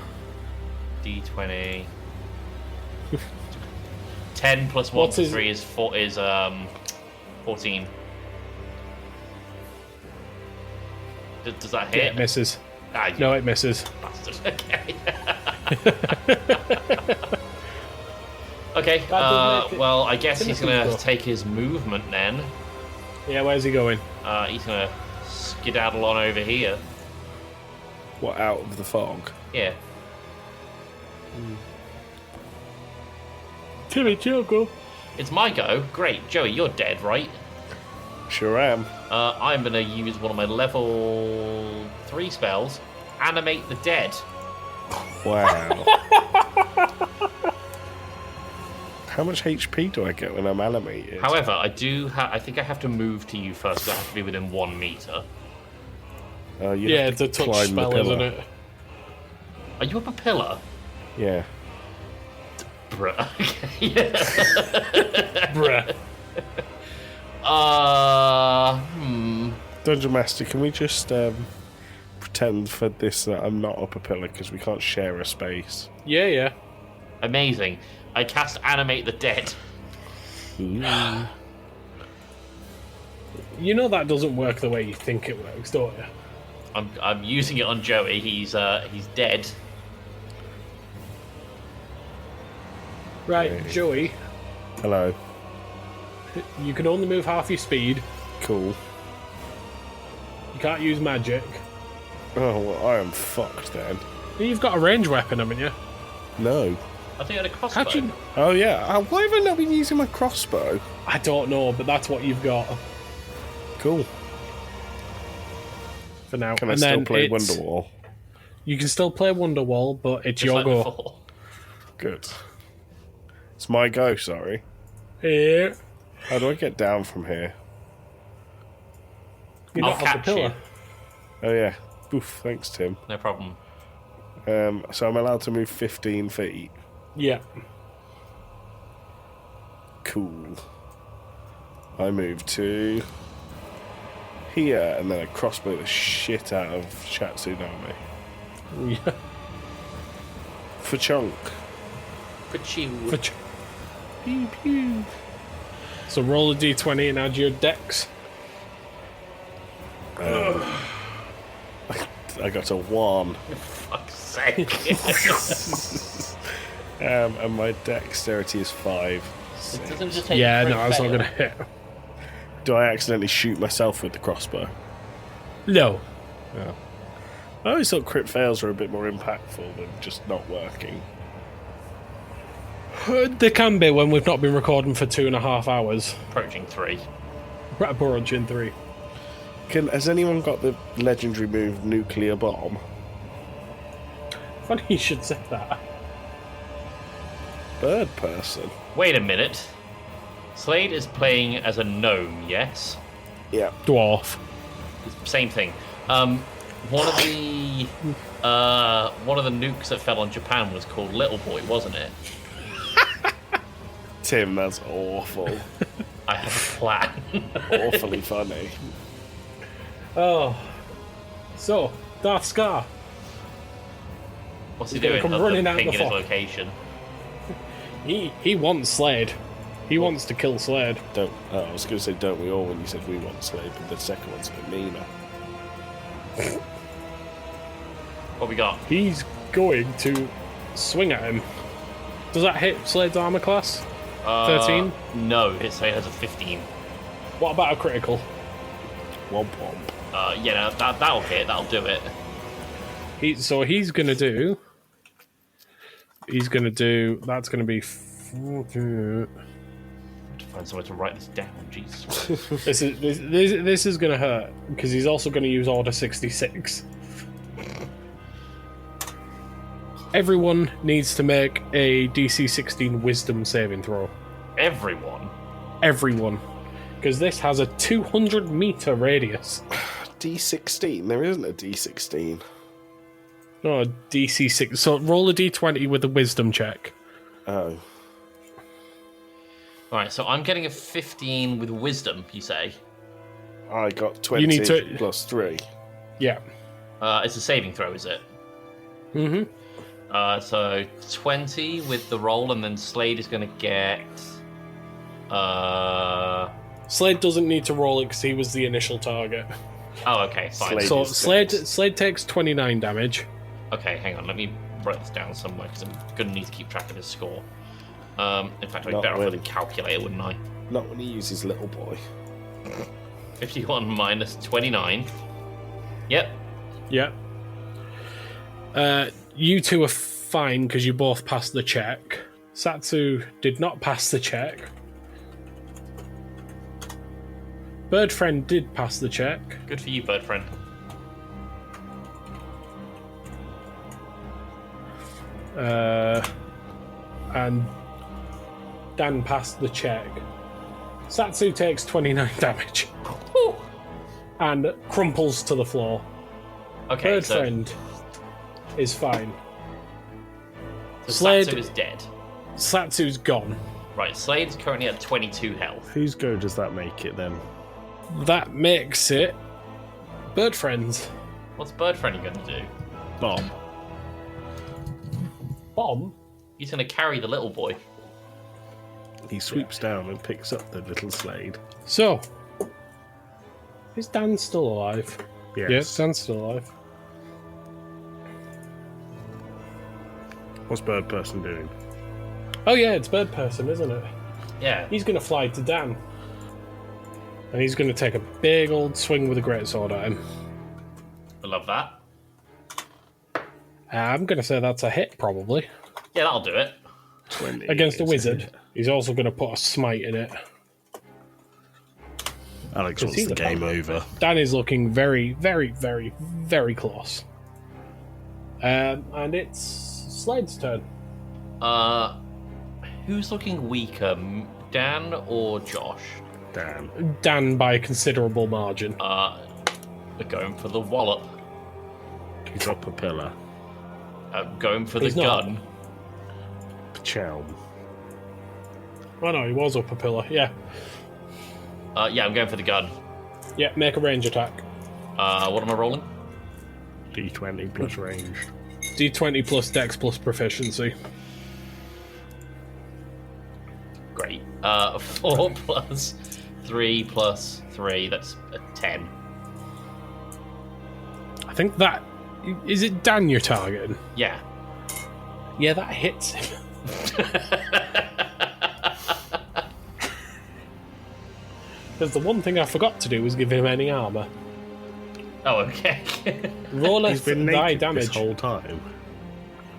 [SPEAKER 1] D20. 10 plus 1
[SPEAKER 4] What's
[SPEAKER 1] plus
[SPEAKER 4] his-
[SPEAKER 1] 3 is 14. Does that
[SPEAKER 4] Yeah,
[SPEAKER 1] hit?
[SPEAKER 4] it misses.
[SPEAKER 1] Ah, you
[SPEAKER 4] No, it misses.
[SPEAKER 1] bastard. Okay. Okay,
[SPEAKER 4] does make it
[SPEAKER 1] well, I guess he's
[SPEAKER 4] Timothy's
[SPEAKER 1] going
[SPEAKER 4] go.
[SPEAKER 1] to take his movement then.
[SPEAKER 4] Yeah, where's he going?
[SPEAKER 1] He's going to skedaddle on over here.
[SPEAKER 2] What, out of the fog?
[SPEAKER 1] Yeah.
[SPEAKER 4] Timmy, go.
[SPEAKER 1] It's my go. Great. Joey, you're dead, right?
[SPEAKER 2] Sure am.
[SPEAKER 1] I'm going to use one of my level 3 spells, Animate the Dead.
[SPEAKER 2] Wow. How much HP do I get when I'm animated?
[SPEAKER 1] However, I think I have to move to you first. I have to be within 1 meter.
[SPEAKER 2] You
[SPEAKER 4] Yeah,
[SPEAKER 2] have
[SPEAKER 4] it's a
[SPEAKER 2] to
[SPEAKER 4] touch
[SPEAKER 2] climb the
[SPEAKER 4] spell, isn't
[SPEAKER 2] pillar.
[SPEAKER 4] it?
[SPEAKER 1] Are you up a pillar?
[SPEAKER 2] Yeah.
[SPEAKER 1] Bruh. Okay.
[SPEAKER 4] Bruh.
[SPEAKER 2] Dungeon Master, can we just pretend for this that I'm not up a pillar because we can't share a space?
[SPEAKER 4] Yeah.
[SPEAKER 1] Amazing. I cast Animate the Dead.
[SPEAKER 2] Ooh.
[SPEAKER 4] You know that doesn't work the way you think it works, don't you?
[SPEAKER 1] I'm using it on Joey. He's dead.
[SPEAKER 4] Right,
[SPEAKER 2] Okay.
[SPEAKER 4] Joey,
[SPEAKER 2] Hello.
[SPEAKER 4] you can only move half your speed.
[SPEAKER 2] Cool.
[SPEAKER 4] You can't use magic.
[SPEAKER 2] Oh, well, I am fucked then.
[SPEAKER 4] You've got a range weapon, haven't you?
[SPEAKER 2] No.
[SPEAKER 1] I think I had a crossbow.
[SPEAKER 4] How'd you...
[SPEAKER 2] Oh, yeah. Why have I not been using my crossbow?
[SPEAKER 4] I don't know, but that's what you've got
[SPEAKER 2] Cool.
[SPEAKER 4] for now.
[SPEAKER 2] Can I
[SPEAKER 4] And
[SPEAKER 2] still
[SPEAKER 4] then
[SPEAKER 2] play
[SPEAKER 4] it's-
[SPEAKER 2] Wonderwall?
[SPEAKER 4] You can still play Wonderwall, but it's
[SPEAKER 1] Just
[SPEAKER 4] your
[SPEAKER 1] like
[SPEAKER 4] go.
[SPEAKER 1] before.
[SPEAKER 2] Good. It's my go, sorry.
[SPEAKER 4] Yeah.
[SPEAKER 2] How do I get down from here?
[SPEAKER 4] You're
[SPEAKER 1] I'll
[SPEAKER 4] not off the
[SPEAKER 1] catch
[SPEAKER 4] pillar.
[SPEAKER 1] you.
[SPEAKER 2] Oh, yeah. Oof, thanks, Tim.
[SPEAKER 1] No problem.
[SPEAKER 2] So I'm allowed to move 15 feet.
[SPEAKER 4] Yeah.
[SPEAKER 2] Cool. I move to here, and then I crossbow the shit out of Chatsunami.
[SPEAKER 4] Yeah.
[SPEAKER 2] For chunk.
[SPEAKER 1] Pachoo.
[SPEAKER 4] For ch- pew, pew. So roll a d20 and add your dex.
[SPEAKER 2] I got a 1.
[SPEAKER 1] Fuck's sake.
[SPEAKER 2] And my dexterity is 5.
[SPEAKER 1] It doesn't just take
[SPEAKER 4] Yeah,
[SPEAKER 1] crit
[SPEAKER 4] no, that's not
[SPEAKER 1] fail.
[SPEAKER 4] going to hit.
[SPEAKER 2] Do I accidentally shoot myself with the crossbow?
[SPEAKER 4] No.
[SPEAKER 2] I always thought crit fails were a bit more impactful than just not working.
[SPEAKER 4] They can be when we've not been recording for 2.5 hours.
[SPEAKER 1] Approaching 3.
[SPEAKER 4] We're at Approaching 3.
[SPEAKER 2] Has anyone got the legendary move Nuclear Bomb?
[SPEAKER 4] Funny you should say that.
[SPEAKER 2] Bird person.
[SPEAKER 1] Wait a minute. Slade is playing as a gnome, yes?
[SPEAKER 2] Yeah.
[SPEAKER 4] Dwarf.
[SPEAKER 1] Same thing. One of the nukes that fell on Japan was called Little Boy, wasn't it?
[SPEAKER 2] Tim, that's awful.
[SPEAKER 1] I have a plan.
[SPEAKER 2] Awfully funny.
[SPEAKER 4] Oh. So, Darth Scar.
[SPEAKER 1] What's he
[SPEAKER 4] He's gonna
[SPEAKER 1] doing?
[SPEAKER 4] come
[SPEAKER 1] Other
[SPEAKER 4] running
[SPEAKER 1] than
[SPEAKER 4] out the
[SPEAKER 1] pinging his
[SPEAKER 4] fog.
[SPEAKER 1] location.
[SPEAKER 4] He wants Slade. He wants to kill Slade.
[SPEAKER 2] I was going to say, don't we all, when you said we want Slade, but the second one's a bit meaner.
[SPEAKER 1] What we got?
[SPEAKER 4] He's going to swing at him. Does that hit Slade's armor class? 13?
[SPEAKER 1] No, it has a 15.
[SPEAKER 4] What about a critical?
[SPEAKER 2] Womp womp.
[SPEAKER 1] Yeah, no, that'll hit. That'll do it.
[SPEAKER 4] He's going to do... That's going to be...
[SPEAKER 1] To find somewhere to write this down. Jesus.
[SPEAKER 4] This is going to hurt, because he's also going to use Order 66. Everyone needs to make a DC 16 Wisdom saving throw.
[SPEAKER 1] Everyone?
[SPEAKER 4] Everyone. Because this has a 200-meter radius.
[SPEAKER 2] D16? There isn't a D16.
[SPEAKER 4] No, a DC 6. So roll a D20 with a Wisdom check.
[SPEAKER 2] Oh.
[SPEAKER 1] Alright, so I'm getting a 15 with Wisdom, you say?
[SPEAKER 2] I got 20
[SPEAKER 4] You need to-
[SPEAKER 2] plus 3.
[SPEAKER 4] Yeah.
[SPEAKER 1] It's a saving throw, is it?
[SPEAKER 4] Mm-hmm.
[SPEAKER 1] So 20 with the roll, and then Slade is going to get...
[SPEAKER 4] Slade doesn't need to roll it because he was the initial target.
[SPEAKER 1] Oh, okay, fine.
[SPEAKER 2] Slade
[SPEAKER 4] So
[SPEAKER 2] is dead.
[SPEAKER 4] Slade takes 29 damage.
[SPEAKER 1] Okay, hang on, let me write this down somewhere, because I'm going to need to keep track of his score. In fact, I'd
[SPEAKER 2] Not
[SPEAKER 1] be better off with
[SPEAKER 2] really.
[SPEAKER 1] a calculator, wouldn't I?
[SPEAKER 2] Not when he uses little boy.
[SPEAKER 1] 51 minus 29. Yep.
[SPEAKER 4] Yeah. You two are fine because you both passed the check. Satsu did not pass the check. Bird Friend did pass the check.
[SPEAKER 1] Good for you, bird friend.
[SPEAKER 4] And Dan passed the check. Satsu takes 29 damage. And crumples to the floor.
[SPEAKER 1] Okay,
[SPEAKER 4] Bird
[SPEAKER 1] so,
[SPEAKER 4] Friend is fine.
[SPEAKER 1] so
[SPEAKER 4] Slade-
[SPEAKER 1] Satsu is dead.
[SPEAKER 4] Satsu's gone.
[SPEAKER 1] Right, Slade's currently at 22 health.
[SPEAKER 2] Whose go does that make it then?
[SPEAKER 4] That makes it Bird Friends.
[SPEAKER 1] What's bird friend going to do?
[SPEAKER 2] Bomb.
[SPEAKER 4] Bomb?
[SPEAKER 1] He's going to carry the little boy.
[SPEAKER 2] He swoops down and picks up the little Slade.
[SPEAKER 4] So, is Dan still alive?
[SPEAKER 2] Yes.
[SPEAKER 4] Dan's still alive.
[SPEAKER 2] What's Bird Person doing?
[SPEAKER 4] Oh yeah, it's Bird Person, isn't it?
[SPEAKER 1] Yeah.
[SPEAKER 4] He's going to fly to Dan. And he's going to take a big old swing with a greatsword at him.
[SPEAKER 1] I love that.
[SPEAKER 4] I'm going to say that's a hit, probably.
[SPEAKER 1] Yeah, that'll do it.
[SPEAKER 2] 20
[SPEAKER 4] Against a
[SPEAKER 2] is
[SPEAKER 4] wizard.
[SPEAKER 2] hit.
[SPEAKER 4] He's also going to put a smite in it.
[SPEAKER 2] Alex
[SPEAKER 4] Is
[SPEAKER 2] wants
[SPEAKER 4] he
[SPEAKER 2] the
[SPEAKER 4] the
[SPEAKER 2] game
[SPEAKER 4] bomb?
[SPEAKER 2] over.
[SPEAKER 4] Dan is looking very, very, very, very close. And it's Slade's turn.
[SPEAKER 1] Who's looking weaker, Dan or Josh?
[SPEAKER 2] Dan.
[SPEAKER 4] Dan by a considerable margin.
[SPEAKER 1] They're going for the wallop.
[SPEAKER 2] He's up a pillar.
[SPEAKER 1] Going for the
[SPEAKER 4] He's not.
[SPEAKER 1] gun.
[SPEAKER 2] Chow.
[SPEAKER 4] Oh no, he was up a pillar, yeah.
[SPEAKER 1] Yeah, I'm going for the gun.
[SPEAKER 4] Yeah, make a range attack.
[SPEAKER 1] What am I rolling?
[SPEAKER 2] D20 plus range.
[SPEAKER 4] D20 plus dex plus proficiency.
[SPEAKER 1] Great. 4 plus 3 plus 3. That's a 10.
[SPEAKER 4] I think that... Is it Dan you're targeting?
[SPEAKER 1] Yeah.
[SPEAKER 4] Yeah, that hits him. Because the one thing I forgot to do was give him any armor.
[SPEAKER 1] Oh, okay.
[SPEAKER 4] Roll a
[SPEAKER 2] He's been
[SPEAKER 4] die
[SPEAKER 2] naked
[SPEAKER 4] damage.
[SPEAKER 2] this whole time.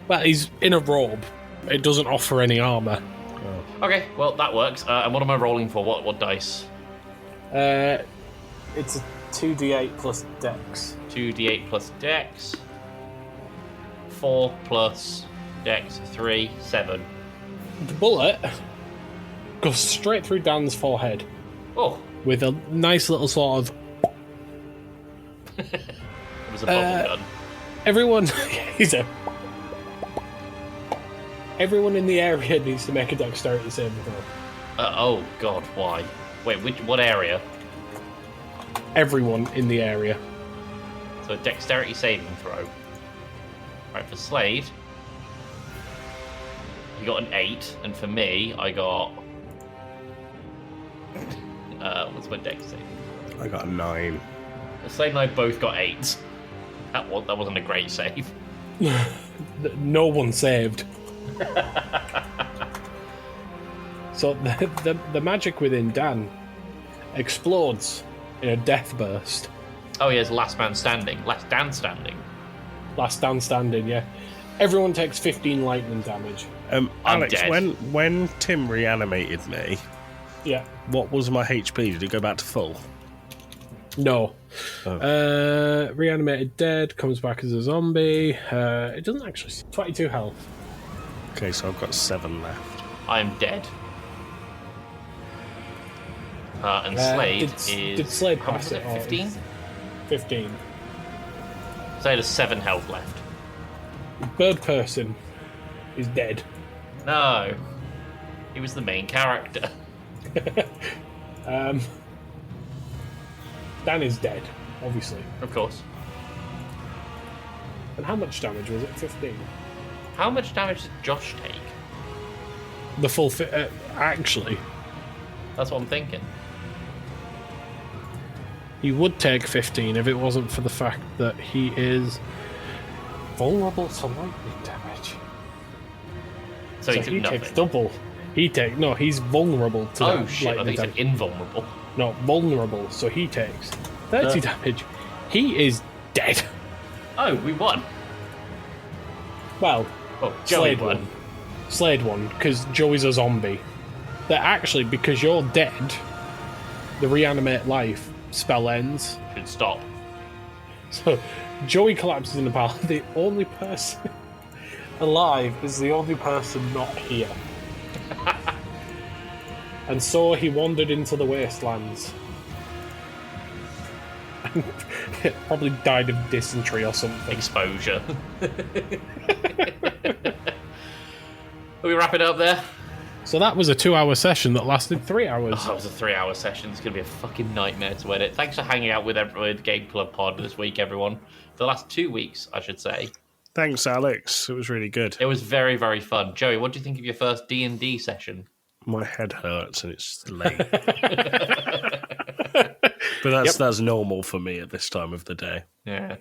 [SPEAKER 4] Well, he's in a robe. It doesn't offer any armor.
[SPEAKER 1] Okay, well, that works. And what am I rolling for? What dice?
[SPEAKER 4] It's a 2d8 plus dex.
[SPEAKER 1] 2d8 plus dex. 4 plus dex. 3, 7.
[SPEAKER 4] The bullet goes straight through Dan's forehead
[SPEAKER 1] Oh,
[SPEAKER 4] with a nice little sort of...
[SPEAKER 1] it was a bubble gun.
[SPEAKER 4] Everyone... Everyone in the area needs to make a dexterity saving throw.
[SPEAKER 1] Oh, God, why? Wait, what area?
[SPEAKER 4] Everyone in the area.
[SPEAKER 1] So a dexterity saving throw. Right, for Slade, you got an 8, and for me, I got What's my dex save?
[SPEAKER 2] I got a 9.
[SPEAKER 1] Slade and I both got 8s. That wasn't a great save.
[SPEAKER 4] No one saved. So the magic within Dan explodes in a death burst.
[SPEAKER 1] Oh, he has last man standing. Last Dan standing.
[SPEAKER 4] Last stand standing, yeah. Everyone takes 15 lightning damage.
[SPEAKER 2] Alex,
[SPEAKER 1] dead.
[SPEAKER 2] when Tim reanimated me,
[SPEAKER 4] Yeah.
[SPEAKER 2] what was my HP? Did it go back to full?
[SPEAKER 4] No. Reanimated dead, comes back as a zombie. It doesn't actually... 22 health.
[SPEAKER 2] Okay, so I've got 7 left.
[SPEAKER 1] I'm dead. And Slade
[SPEAKER 4] did Slade
[SPEAKER 1] how much
[SPEAKER 4] pass
[SPEAKER 1] was
[SPEAKER 4] it?
[SPEAKER 1] it? 15?
[SPEAKER 4] 15.
[SPEAKER 1] Slade has 7 health left.
[SPEAKER 4] Bird person is dead.
[SPEAKER 1] No. He was the main character.
[SPEAKER 4] Dan is dead, obviously.
[SPEAKER 1] Of course.
[SPEAKER 4] And how much damage was it? 15.
[SPEAKER 1] How much damage did Josh take?
[SPEAKER 4] The full... actually,
[SPEAKER 1] That's what I'm thinking.
[SPEAKER 4] he would take 15 if it wasn't for the fact that he is vulnerable to lightning damage.
[SPEAKER 1] So he took
[SPEAKER 4] he
[SPEAKER 1] nothing.
[SPEAKER 4] takes double. He's vulnerable to
[SPEAKER 1] Oh
[SPEAKER 4] that
[SPEAKER 1] shit, I
[SPEAKER 4] lightning
[SPEAKER 1] think
[SPEAKER 4] damage.
[SPEAKER 1] it's invulnerable.
[SPEAKER 4] No, vulnerable, so he takes 30 damage. He is dead.
[SPEAKER 1] Oh, we won.
[SPEAKER 4] Well,
[SPEAKER 1] Oh, Joey
[SPEAKER 4] Slade
[SPEAKER 1] won.
[SPEAKER 4] won. Slade won, because Joey's a zombie. That actually, because you're dead, the reanimate life spell ends.
[SPEAKER 1] Should stop.
[SPEAKER 4] So Joey collapses in the pile. The only person alive is the only person not here. And so he wandered into the wastelands. And probably died of dysentery or something.
[SPEAKER 1] Exposure. Are we wrapping up there?
[SPEAKER 4] So that was a 2-hour session that lasted 3 hours.
[SPEAKER 1] Oh, it was a 3-hour session. It's going to be a fucking nightmare to edit. Thanks for hanging out with Game Club Pod this week, everyone. For the last 2 weeks, I should say.
[SPEAKER 2] Thanks, Alex. It was really good.
[SPEAKER 1] It was very, very fun. Joey, what do you think of your first D&D session?
[SPEAKER 2] My head hurts and it's late. But that's normal for me at this time of the day.
[SPEAKER 1] Yeah.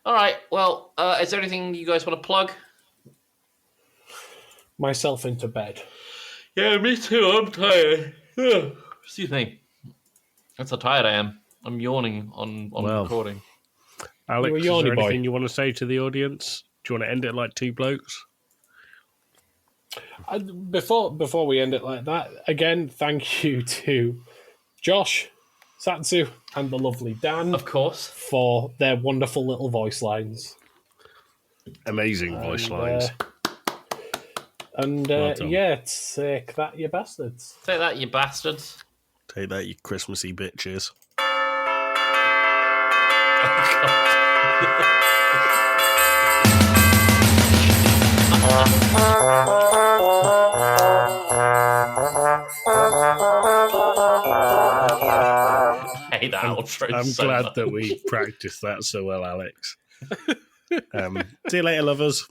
[SPEAKER 1] All right. Well, is there anything you guys want to plug?
[SPEAKER 4] Myself into bed.
[SPEAKER 1] Yeah, me too. I'm tired. Excuse me. That's how tired I am. I'm yawning on recording.
[SPEAKER 2] Alex,
[SPEAKER 4] You're a
[SPEAKER 2] is there
[SPEAKER 4] yawny boy.
[SPEAKER 2] anything you want to say to the audience? Do you want to end it like 2 blokes?
[SPEAKER 4] Before we end it like that, again, thank you to Josh, Satsu, and the lovely Dan
[SPEAKER 1] Of course.
[SPEAKER 4] for their wonderful little voice lines.
[SPEAKER 2] Amazing voice lines.
[SPEAKER 4] And
[SPEAKER 2] Well done.
[SPEAKER 4] yeah, take that, you bastards.
[SPEAKER 1] Say that, you bastards.
[SPEAKER 2] Take that, you Christmassy bitches.
[SPEAKER 1] I hate that outro
[SPEAKER 2] I'm
[SPEAKER 1] so
[SPEAKER 2] glad
[SPEAKER 1] much.
[SPEAKER 2] that we practiced that so well, Alex. See you later, lovers.